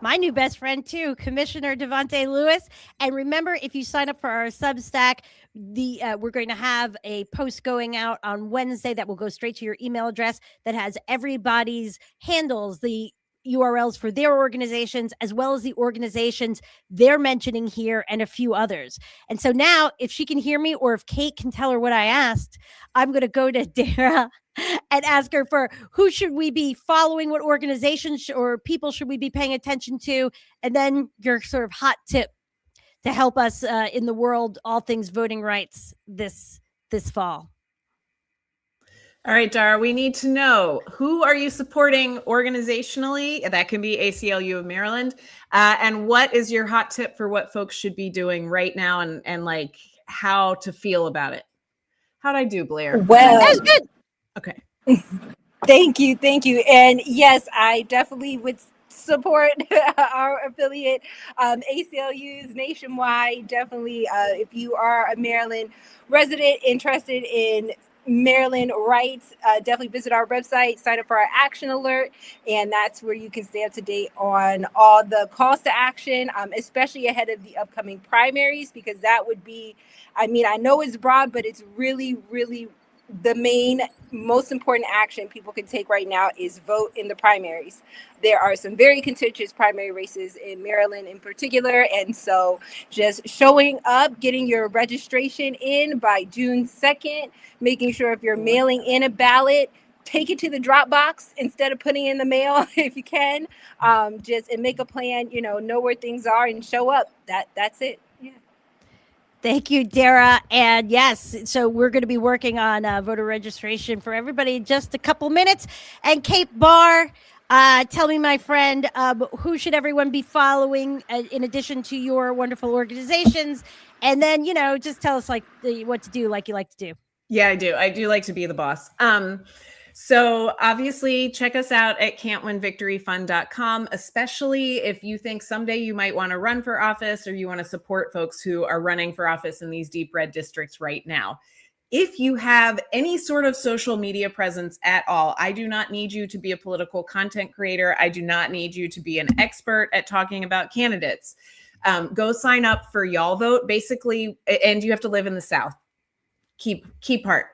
My new best friend too, Commissioner Devontae Lewis. And remember, if you sign up for our Substack, we're going to have a post going out on Wednesday that will go straight to your email address that has everybody's handles, the URLs for their organizations, as well as the organizations they're mentioning here and a few others. And so now, if she can hear me or if Kate can tell her what I asked, I'm going to go to Dara and ask her for who should we be following, what organizations or people should we be paying attention to, and then your sort of hot tip to help us in the world, all things voting rights this fall. All right, Dara, we need to know, who are you supporting organizationally? That can be ACLU of Maryland. And what is your hot tip for what folks should be doing right now and like how to feel about it? How'd I do, Blair? Well, That's good. Okay. Thank you. And yes, I definitely would support our affiliate ACLUs nationwide. Definitely, if you are a Maryland resident interested in Maryland rights, definitely visit our website, sign up for our action alert, and that's where you can stay up to date on all the calls to action, especially ahead of the upcoming primaries, because that would be, I mean, I know it's broad, but it's really, really the main, most important action people can take right now is vote in the primaries. There are some very contentious primary races in Maryland in particular. And so just showing up, getting your registration in by June 2nd, making sure if you're mailing in a ballot, take it to the drop box instead of putting it in the mail if you can. Just and make a plan, know where things are and show up. That's it. Yeah. Thank you, Dara. And yes, so we're going to be working on voter registration for everybody in just a couple minutes. And Kate Barr, tell me, my friend, who should everyone be following in addition to your wonderful organizations? And then, just tell us what to do like you like to do. Yeah, I do. I do like to be the boss. So obviously check us out at can'twinvictoryfund.com, especially if you think someday you might want to run for office or you want to support folks who are running for office in these deep red districts right now. If you have any sort of social media presence at all, I do not need you to be a political content creator. I do not need you to be an expert at talking about candidates. Go sign up for Y'all Vote, basically, and you have to live in the South. Key part.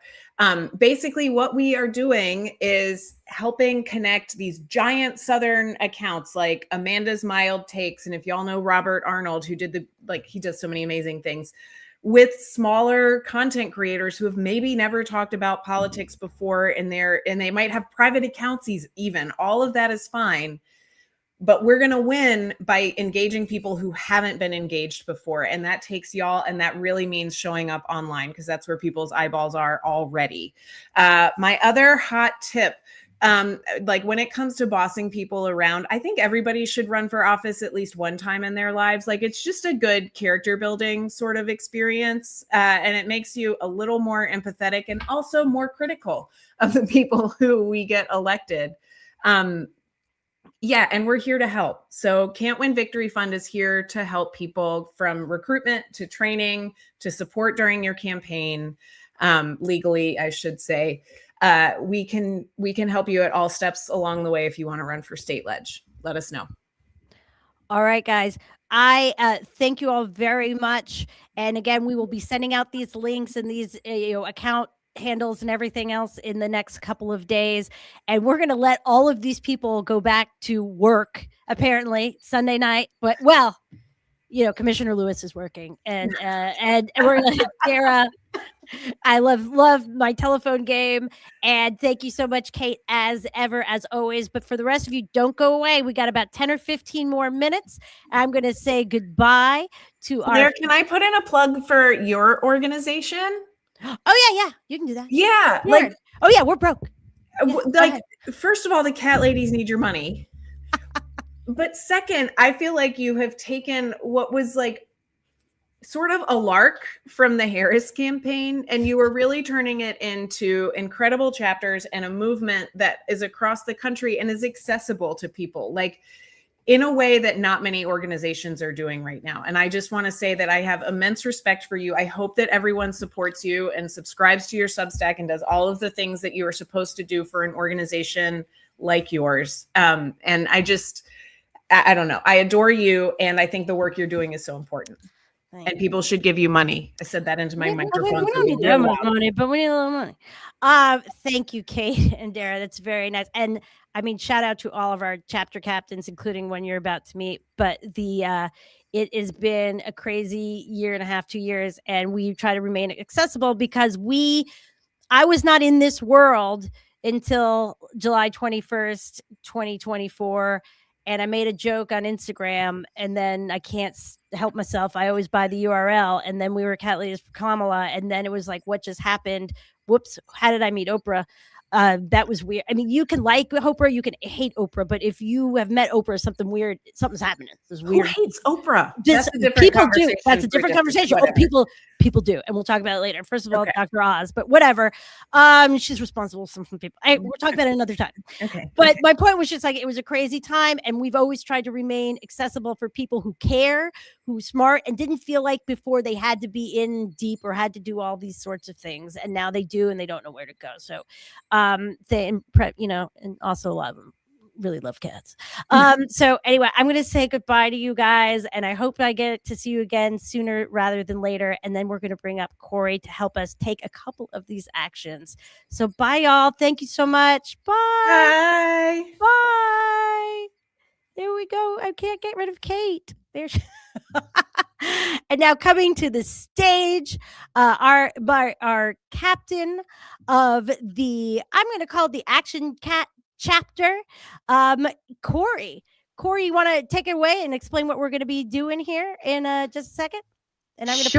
Basically, what we are doing is helping connect these giant Southern accounts like Amanda's Mild Takes. And if y'all know Robert Arnold, who did he does so many amazing things, with smaller content creators who have maybe never talked about politics before, and they might have private accounts even. All of that is fine. But we're going to win by engaging people who haven't been engaged before. And that takes y'all. And that really means showing up online, because that's where people's eyeballs are already. My other hot tip, when it comes to bossing people around, I think everybody should run for office at least one time in their lives. It's just a good character building sort of experience. And it makes you a little more empathetic and also more critical of the people who we get elected. Yeah, and we're here to help. So Can't Win Victory Fund is here to help people from recruitment to training to support during your campaign, legally, I should say. We can help you at all steps along the way if you want to run for state ledge. Let us know. All right, guys. I thank you all very much. And again, we will be sending out these links and these account handles and everything else in the next couple of days, and we're going to let all of these people go back to work apparently Sunday night, but Commissioner Lewis is working, and we're going to I love my telephone game. And thank you so much, Kate, as ever, as always. But for the rest of you, don't go away. We got about 10 or 15 more minutes. I'm going to say goodbye to Blair, can I put in a plug for your organization? Oh, yeah. You can do that. Yeah. Sure. Like, oh, yeah, we're broke. Yeah, like, first of all, the cat ladies need your money. But second, I feel like you have taken what was like sort of a lark from the Harris campaign, and you are really turning it into incredible chapters and a movement that is across the country and is accessible to people, like in a way that not many organizations are doing right now. And I just want to say that I have immense respect for you. I hope that everyone supports you and subscribes to your Substack and does all of the things that you are supposed to do for an organization like yours. And I don't know. I adore you. And I think the work you're doing is so important. And people should give you money. I said that into my microphone. We don't need that much money, but we need a little money. Thank you, Kate and Dara. That's very nice. And I mean, shout out to all of our chapter captains, including one you're about to meet. But it has been a crazy year and a half, 2 years, and we try to remain accessible because I was not in this world until July 21st, 2024. And I made a joke on Instagram, and then I can't help myself. I always buy the URL. And then we were cat ladies for Kamala. And then it was like, what just happened? Whoops. How did I meet Oprah? That was weird. I mean, you can like Oprah, you can hate Oprah, but if you have met Oprah, something's happening. This is weird. Who hates Oprah? That's a different people do. That's a different conversation. Oh, people do, and we'll talk about it later. First of all, Dr. Oz, but whatever. She's responsible for some people. We'll talk about it another time. Okay. But my point was just like it was a crazy time, and we've always tried to remain accessible for people who care, who's smart, and didn't feel like before they had to be in deep or had to do all these sorts of things, and now they do, and they don't know where to go. So, and also a lot of them really love cats. So anyway, I'm going to say goodbye to you guys, and I hope I get to see you again sooner rather than later. And then we're going to bring up Corey to help us take a couple of these actions. So bye, y'all. Thank you so much. Bye. Bye. Bye. There we go. I can't get rid of Kate. There she And now coming to the stage, our captain of the, I'm going to call it the Action Cat chapter, Corey. Corey, you want to take it away and explain what we're going to be doing here in just a second? And I'm going to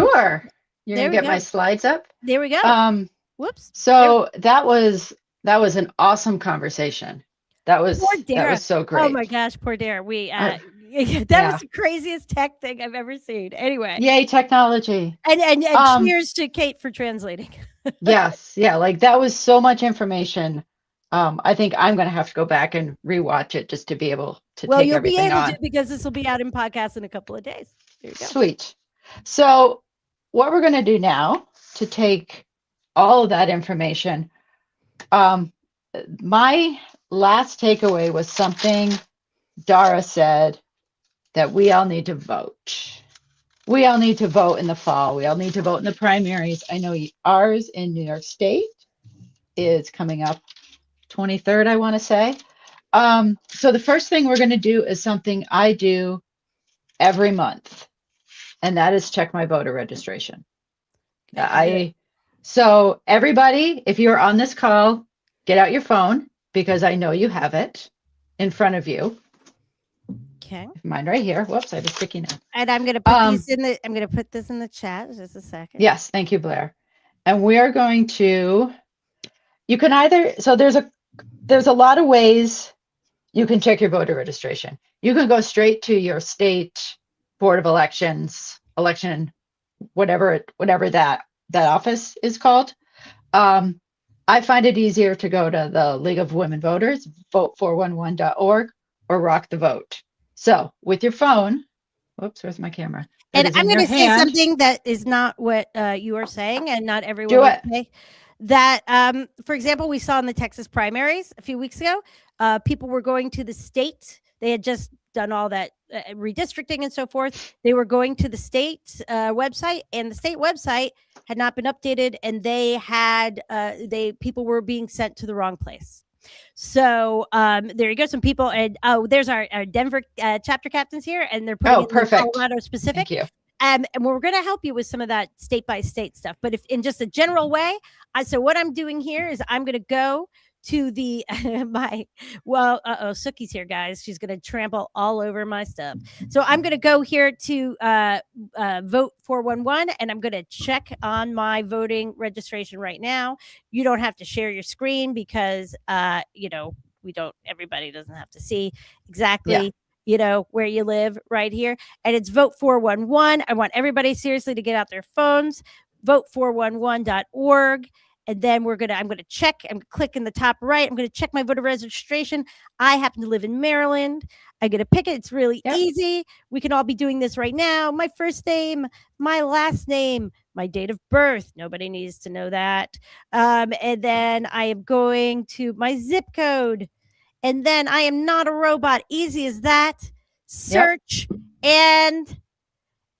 You're going to get my slides up. There we go. Whoops. So that was an awesome conversation. That was so great. Oh my gosh, poor Dara. That was the craziest tech thing I've ever seen. Anyway. Yay, technology. And cheers to Kate for translating. Yes. Yeah. Like that was so much information. I think I'm going to have to go back and rewatch it just to be able to take everything on. You'll be able to because this will be out in podcast in a couple of days. There you go. Sweet. So what we're going to do now to take all of that information, my last takeaway was something Dara said, that we all need to vote. We all need to vote in the fall. We all need to vote in the primaries. I know ours in New York State is coming up 23rd, I want to say. So the first thing we're going to do is something I do every month, and that is check my voter registration. So everybody, if you're on this call, get out your phone because I know you have it in front of you. Okay. Mine right here. Whoops, I have a sticky note. And I'm gonna put this in the chat just a second. Yes, thank you, Blair. And we are going to, you can either, so there's a lot of ways you can check your voter registration. You can go straight to your state board of elections, whatever that office is called. I find it easier to go to the League of Women Voters, vote411.org, or Rock the Vote. So with your phone, whoops, where's my camera? And I'm going to say something that is not what you are saying, and not everyone would say. That, for example, we saw in the Texas primaries a few weeks ago, people were going to the state. They had just done all that redistricting and so forth. They were going to the state website, and the state website had not been updated, and they had people were being sent to the wrong place. So there you go. Some people, and there's our Denver chapter captains here, and they're putting in Colorado specific. Thank you. And we're going to help you with some of that state by state stuff. But if in just a general way, so what I'm doing here is I'm going to go to the Suki's here, guys. She's going to trample all over my stuff. So I'm going to go here to vote 411, and I'm going to check on my voting registration right now. You don't have to share your screen because everybody doesn't have to see exactly where you live right here. And it's vote 411. I want everybody seriously to get out their phones, vote411.org. And then I'm going to check. I'm clicking the top right. I'm going to check my voter registration. I happen to live in Maryland. I'm going to pick it. It's really easy. We can all be doing this right now. My first name, my last name, my date of birth. Nobody needs to know that. And then I am going to my zip code. And then I am not a robot. Easy as that. Search yes,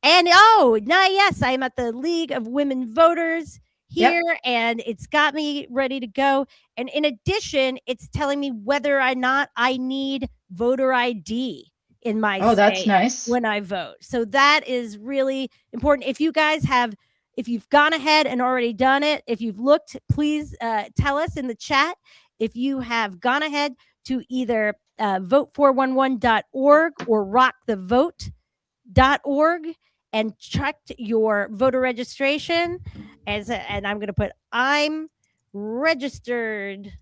I am at the League of Women Voters here, and it's got me ready to go. And in addition, it's telling me whether or not I need voter ID in my state. That's nice. When I vote. So that is really important. If you guys if you've gone ahead and already done it, if you've looked, please tell us in the chat if you have gone ahead to either vote411.org or rockthevote.org and checked your voter registration. And I'm going to put, I'm registered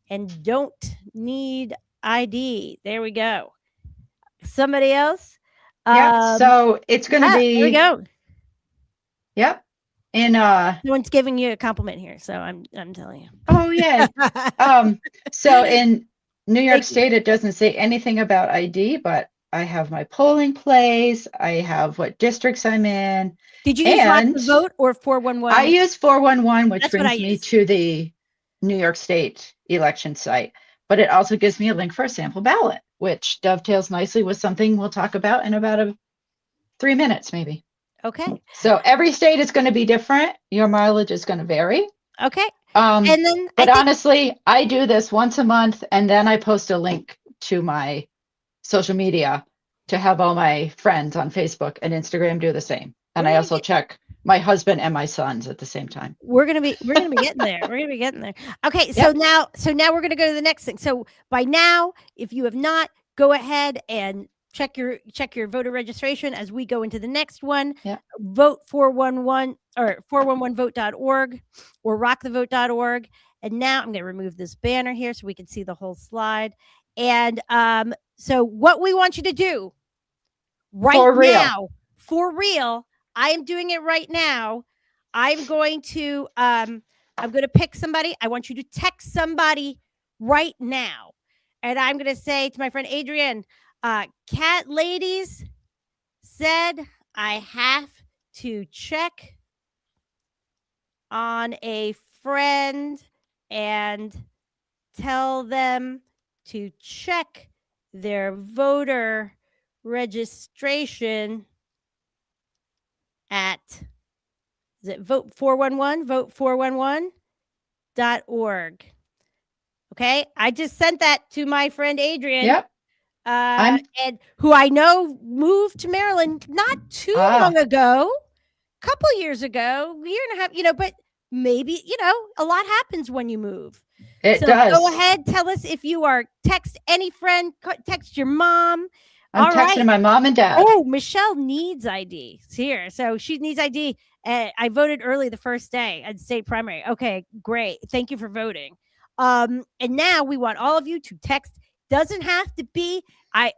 and don't need ID. There we go. Somebody else? So it's going to be. There we go. Yep. And no one's giving you a compliment here, so I'm telling you. Oh yeah. So in New York State, it doesn't say anything about ID, but I have my polling place. I have what districts I'm in. Did you use Rock the Vote or 411? I use 411, which brings me to the New York State election site. But it also gives me a link for a sample ballot, which dovetails nicely with something we'll talk about in about 3 minutes, maybe. Okay. So every state is going to be different. Your mileage is going to vary. Okay. And then, but honestly, I do this once a month, and then I post a link to my social media to have all my friends on Facebook and Instagram do the same. And I also check my husband and my sons at the same time. We're gonna be getting there. We're gonna be getting there. Okay, so now we're gonna go to the next thing. So by now, if you have not, go ahead and check your voter registration as we go into the next one. Vote 411 or 411vote.org or rockthevote.org. And now I'm going to remove this banner here so we can see the whole slide. And so what we want you to do now, for real, I am doing it right now. I'm going to pick somebody. I want you to text somebody right now. And I'm going to say to my friend Adrienne, Cat Ladies said I have to check on a friend and tell them to check their voter registration at vote411.org. Okay, I just sent that to my friend Adrienne. And who I know moved to Maryland not too long ago, couple years ago, year and a half, but maybe, a lot happens when you move. It does. Go ahead, tell us if you are, text any friend, text your mom. I'm texting my mom and dad. Oh, Michelle needs ID. It's here. So she needs ID. I voted early the first day at state primary. Okay, great. Thank you for voting. And now we want all of you to text. Doesn't have to be. I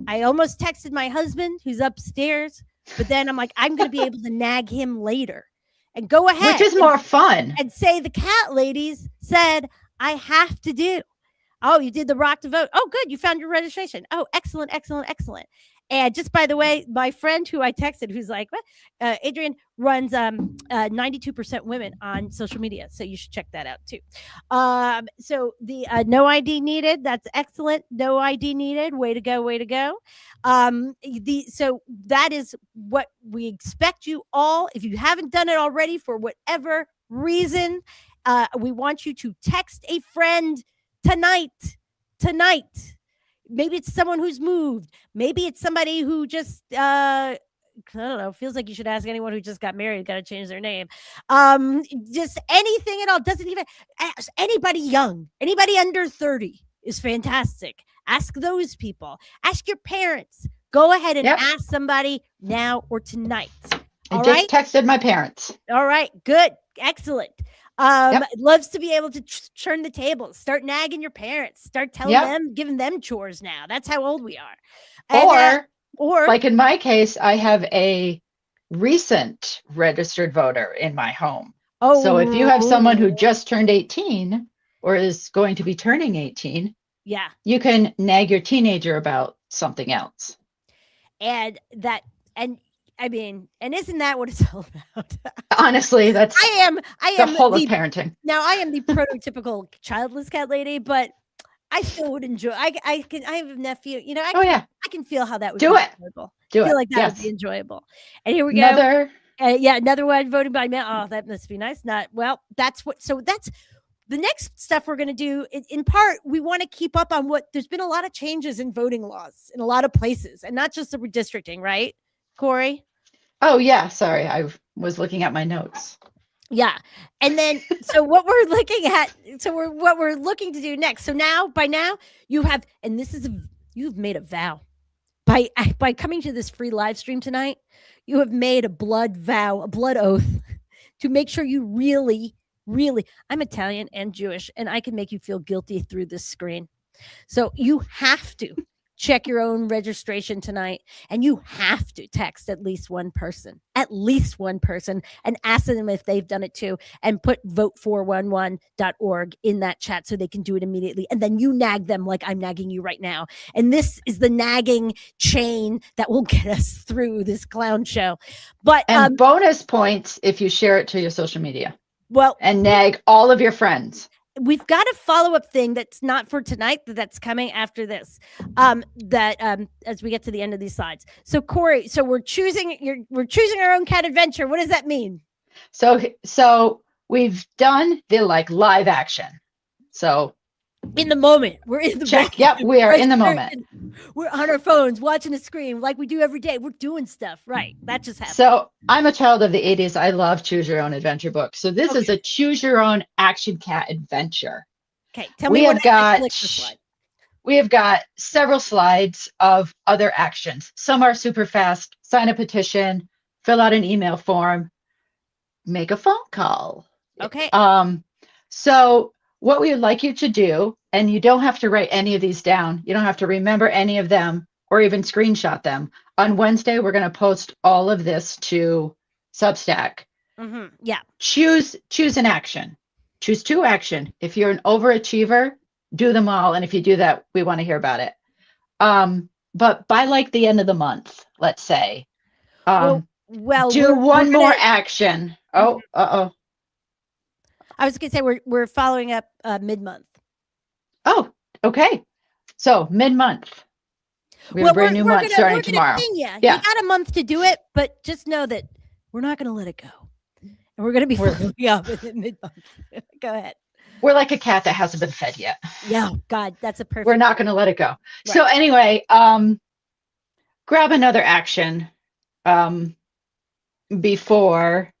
almost texted my husband who's upstairs, but then I'm like, I'm going to be able to nag him later. And go ahead. Which is more fun. And say the Cat Ladies said I have to do. Oh, you did the Rock to Vote. Oh, good. You found your registration. Oh, excellent, excellent, excellent. And just by the way, my friend who I texted, who's like, Adrienne runs 92% women on social media. So you should check that out too. So the no ID needed. That's excellent. No ID needed. Way to go. Way to go. So that is what we expect you all. If you haven't done it already for whatever reason, we want you to text a friend tonight. Maybe it's someone who's moved. Maybe it's somebody who just I don't know, feels like you should ask anyone who just got married, got to change their name. Just anything at all. Doesn't even ask anybody young, anybody under 30 is fantastic. Ask those people. Ask your parents. Go ahead and Yep. ask somebody now or tonight. I All just right. texted my parents. All right. Good. Excellent. Yep. Loves to be able to turn the tables. Start nagging your parents. Start telling Yep. them, giving them chores now. That's how old we are. And, Or like in my case, I have a recent registered voter in my home. So if you have someone who just turned 18 or is going to be turning 18, yeah, you can nag your teenager about something else. and I mean, and isn't that what it's all about? Honestly, that's I am the whole of parenting. Now I am the prototypical childless cat lady, but I still would enjoy. I have a nephew. You know, I can feel how that would Do be it. enjoyable. Do I feel it. like that Yes. would be enjoyable. And here we go. Another one voting by mail. Oh, that must be nice. That's the next stuff we're going to do. In part, we want to keep up on there's been a lot of changes in voting laws in a lot of places, and not just the redistricting, right, Corey? Oh yeah, sorry, I was looking at my notes. Yeah. And then what we're looking to do next. So by now you have, and you've made a vow by coming to this free live stream tonight. You have made a blood vow, a blood oath to make sure you really, I'm Italian and Jewish, and I can make you feel guilty through this screen. So you have to check your own registration tonight, and you have to text at least one person, and ask them if they've done it too, and put vote411.org in that chat so they can do it immediately. And then you nag them like I'm nagging you right now. And this is the nagging chain that will get us through this clown show. But bonus points if you share it to your social media. Well, and nag all of your friends. We've got a follow-up thing that's not for tonight, that's coming after this. As we get to the end of these slides. So Corey, we're choosing our own cat adventure. What does that mean? So we've done the live action. So in the moment, we're in the check. Moment. Yep, we are in the moment. We're on our phones watching a screen like we do every day. We're doing stuff, right? That just happened. So I'm a child of the 80s. I love choose your own adventure books. So this is a choose your own action cat adventure. Okay, tell me what I click the slide. We have got several slides of other actions. Some are super fast. Sign a petition, fill out an email form, make a phone call. Okay. So what we would like you to do, and you don't have to write any of these down. You don't have to remember any of them or even screenshot them. On Wednesday, we're going to post all of this to Substack. Mm-hmm. Yeah. Choose an action. Choose 2 action. If you're an overachiever, do them all. And if you do that, we want to hear about it. But by the end of the month, let's say, do one more action. Oh, I was going to say we're following up mid-month. Oh, okay. So mid-month. We have a brand new month starting tomorrow. Yeah, you got a month to do it, but just know that we're not going to let it go. And we're going to be following up in mid-month. Go ahead. We're like a cat that hasn't been fed yet. Yeah, God, that's a perfect. We're not going to let it go. Right. So anyway, grab another action before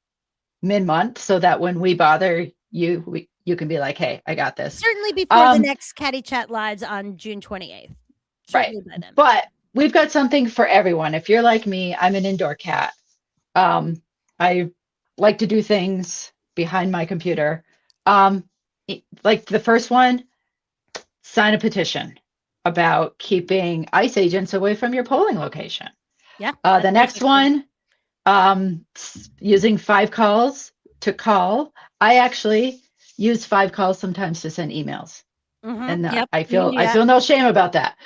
mid-month so that when we bother you, you can be like, hey, I got this. Certainly before the next Catty Chat Lives on June 28th. Right. But we've got something for everyone. If you're like me, I'm an indoor cat. I like to do things behind my computer. Like the first one, sign a petition about keeping ICE agents away from your polling location. Yeah. The next one, using 5 calls to call. I actually use 5 calls sometimes to send emails. Mm-hmm. And I feel no shame about that.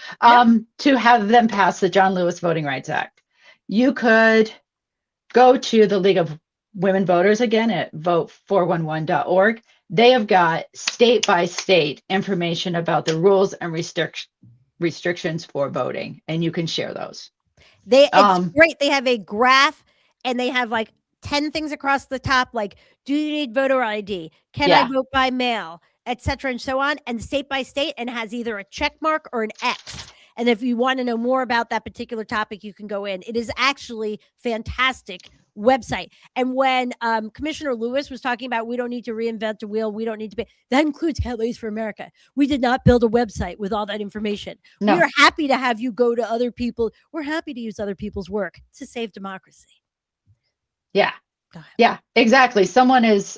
To have them pass the John Lewis Voting Rights Act. You could go to the League of Women Voters again at vote411.org. They have got state by state information about the rules and restrictions for voting, and you can share those. It's great. They have a graph, and they have 10 things across the top, like, do you need voter ID? Can I vote by mail? Etc. and so on, and state by state, and has either a check mark or an X. And if you want to know more about that particular topic, you can go in. It is actually fantastic website. And when Commissioner Lewis was talking about we don't need to reinvent the wheel, we don't need to be, that includes Cat Ladies for America. We did not build a website with all that information. No. We are happy to have you go to other people. We're happy to use other people's work to save democracy. Yeah. Go ahead. Yeah, exactly. Someone has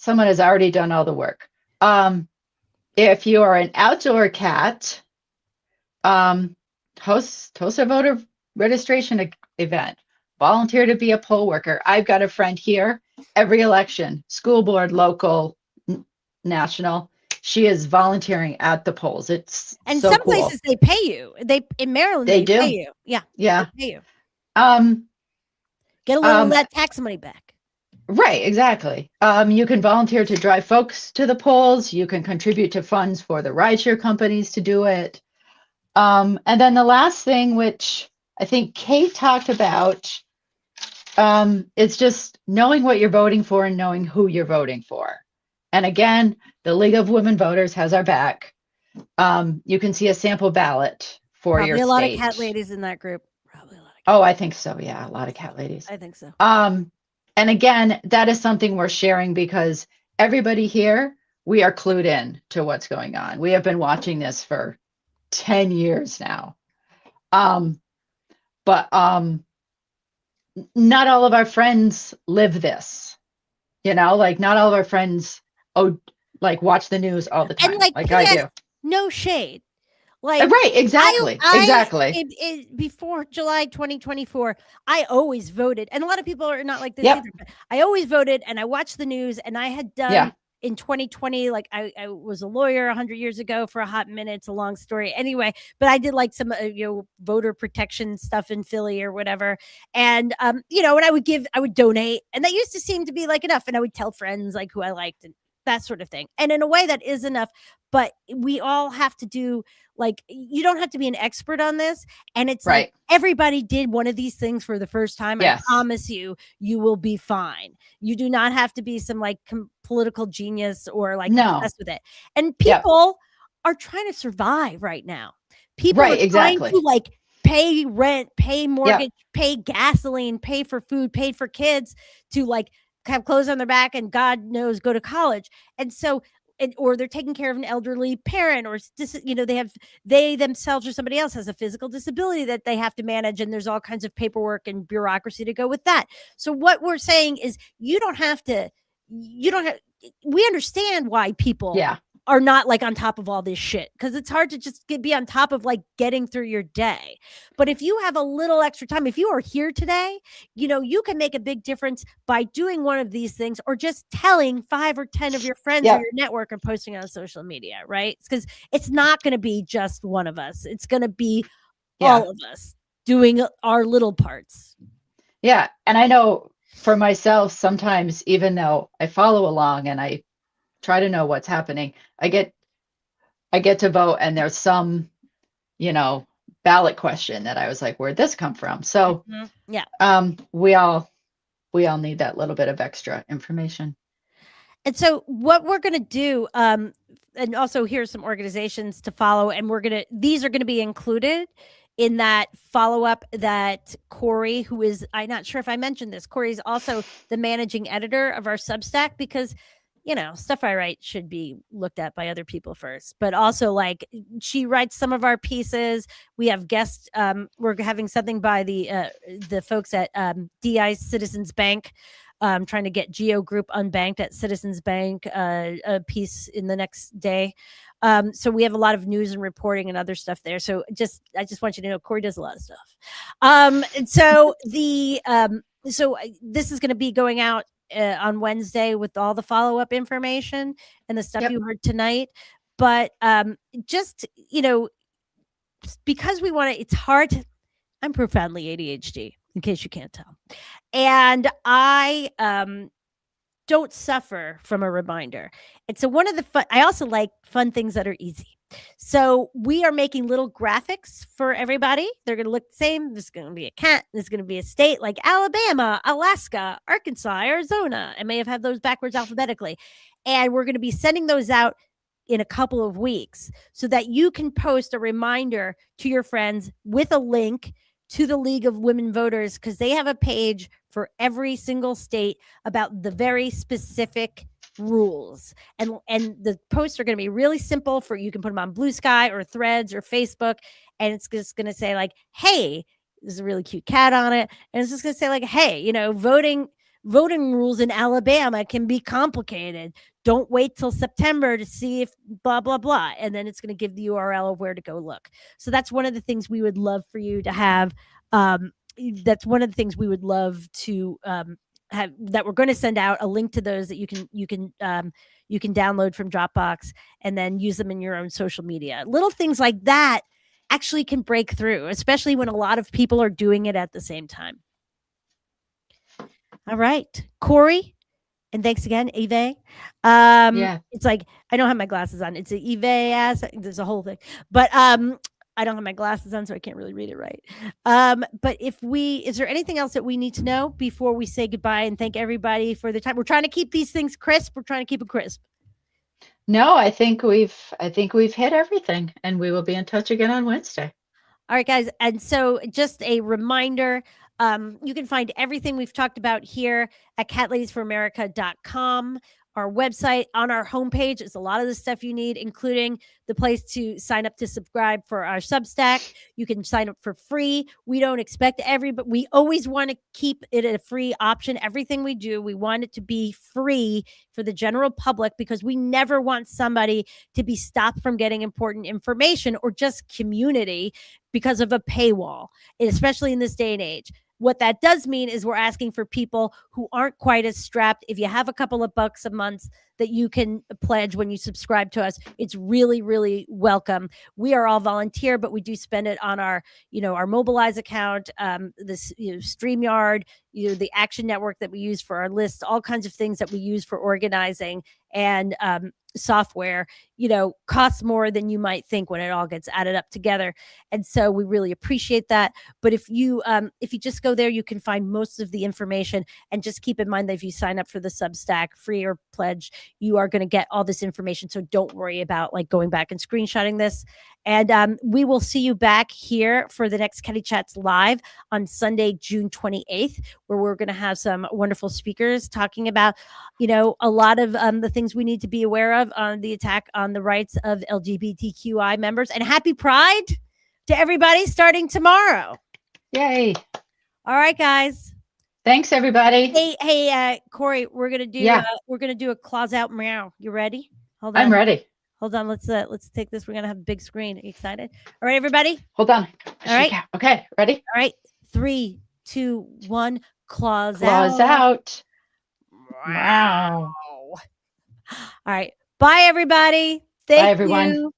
already done all the work. If you are an outdoor cat, host a voter registration event. Volunteer to be a poll worker. I've got a friend here. Every election, school board, local, national, she is volunteering at the polls. It's And so some cool. places they pay you. In Maryland They they do. pay you. Yeah. Yeah. They pay you. Um, Get a little of that tax money back. Right, exactly. You can volunteer to drive folks to the polls. You can contribute to funds for the rideshare companies to do it. And then the last thing, which I think Kate talked about, it's just knowing what you're voting for and knowing who you're voting for. And again, the League of Women Voters has our back. You can see a sample ballot for Probably your a lot state. of cat ladies in that group. Probably a lot of cat. Oh, I think so. Yeah, a lot of cat ladies. I think so. And again, that is something we're sharing because everybody here, we are clued in to what's going on. We have been watching this for 10 years now. But not all of our friends live this, like not all of our friends, watch the news all the time. And like I do. No shade. Like Right, exactly. Exactly. Before July 2024, I always voted. And a lot of people are not like this Yep. either. But I always voted and I watched the news and I had done Yeah. in 2020, like I was a lawyer 100 years ago for a hot minute. It's a long story anyway, but I did like some, voter protection stuff in Philly or whatever. And, and I would donate and that used to seem to be like enough. And I would tell friends like who I liked and that sort of thing. And in a way that is enough, but we all have to do, like, you don't have to be an expert on this. And it's Right. like everybody did one of these things for the first time. Yes. I promise you will be fine. You do not have to be some like political genius or like No. obsessed with it. And people are trying to survive right now. People Right, are trying exactly. to like pay rent, pay mortgage, pay gasoline, pay for food, pay for kids to like have clothes on their back and God knows go to college. And so or they're taking care of an elderly parent or they themselves or somebody else has a physical disability that they have to manage. And there's all kinds of paperwork and bureaucracy to go with that. So what we're saying is we understand why people are not like on top of all this shit because it's hard to just be on top of like getting through your day. But if you have a little extra time, if you are here today, you can make a big difference by doing one of these things or just telling 5 or 10 of your friends or your network and posting it on social media, right? Because it's not going to be just one of us. It's going to be all of us doing our little parts. Yeah. And I know for myself, sometimes even though I follow along and I try to know what's happening, I get to vote and there's some, ballot question that I was like, where'd this come from? So we all need that little bit of extra information. And so what we're going to do, and also here's some organizations to follow, and these are going to be included in that follow-up that Corey, who is, I'm not sure if I mentioned this, Corey is also the managing editor of our Substack because stuff I write should be looked at by other people first, but also like she writes some of our pieces. We have guests. We're having something by the folks at DI Citizens Bank, trying to get Geo Group unbanked at Citizens Bank, a piece in the next day. So we have a lot of news and reporting and other stuff there. So I just want you to know Corey does a lot of stuff. And so this is going to be going out on Wednesday with all the follow-up information and the stuff you heard tonight. But because we want to, it's hard to, I'm profoundly ADHD in case you can't tell. And I don't suffer from a reminder. And so one of the I also like fun things that are easy. So we are making little graphics for everybody. They're going to look the same. There's going to be a cat. There's going to be a state like Alabama, Alaska, Arkansas, Arizona. I may have had those backwards alphabetically. And we're going to be sending those out in a couple of weeks so that you can post a reminder to your friends with a link to the League of Women Voters, because they have a page for every single state about the very specific rules. And the posts are going to be really simple for you can put them on Blue Sky or Threads or Facebook. And it's just going to say like, hey, there's a really cute cat on it. And it's just going to say like, hey, you know, voting rules in Alabama can be complicated. Don't wait till September to see if blah, blah, blah. And then it's going to give the URL of where to go look. So that's one of the things we would love for you to have. That's one of the things we would love to have, that we're going to send out a link to those that you can download from Dropbox and then use them in your own social media. Little things like that actually can break through, especially when a lot of people are doing it at the same time. All right, Corey, and thanks again, Eve. Yeah. It's like I don't have my glasses on. It's an Eve ass. There's a whole thing, but I don't have my glasses on, so I can't really read it right. But is there anything else that we need to know before we say goodbye and thank everybody for the time? We're trying to keep these things crisp. We're trying to keep it crisp. No, I think we've hit everything, and we will be in touch again on Wednesday. All right, guys. And so just a reminder, you can find everything we've talked about here at catladiesforamerica.com. Our website. On our homepage is a lot of the stuff you need, including the place to sign up to subscribe for our Substack. You can sign up for free. We don't expect but we always want to keep it a free option. Everything we do, we want it to be free for the general public, because we never want somebody to be stopped from getting important information or just community because of a paywall, especially in this day and age. What that does mean is we're asking for people who aren't quite as strapped. If you have a couple of bucks a month that you can pledge when you subscribe to us, it's really, really welcome. We are all volunteer, but we do spend it on our Mobilize account, this StreamYard, the Action Network that we use for our list, all kinds of things that we use for organizing, and software, costs more than you might think when it all gets added up together. And so we really appreciate that. But if you just go there, you can find most of the information. And just keep in mind that if you sign up for the Substack, free or pledge, you are going to get all this information. So don't worry about like going back and screenshotting this. And we will see you back here for the next Catty Chats Live on Sunday, June 28th, where we're going to have some wonderful speakers talking about, a lot of the things we need to be aware of on the attack on the rights of LGBTQI members. And happy Pride to everybody starting tomorrow. Yay. All right, guys. Thanks, everybody. Hey, Corey, we're gonna do a claws out meow. You ready? Hold on. I'm ready. Hold on. Let's take this. We're gonna have a big screen. Are you excited? All right, everybody. Hold on. All right. Okay. Ready? All right. 3, 2, 1. Claws out. Wow. All right. Bye, everybody. Bye, everyone. You.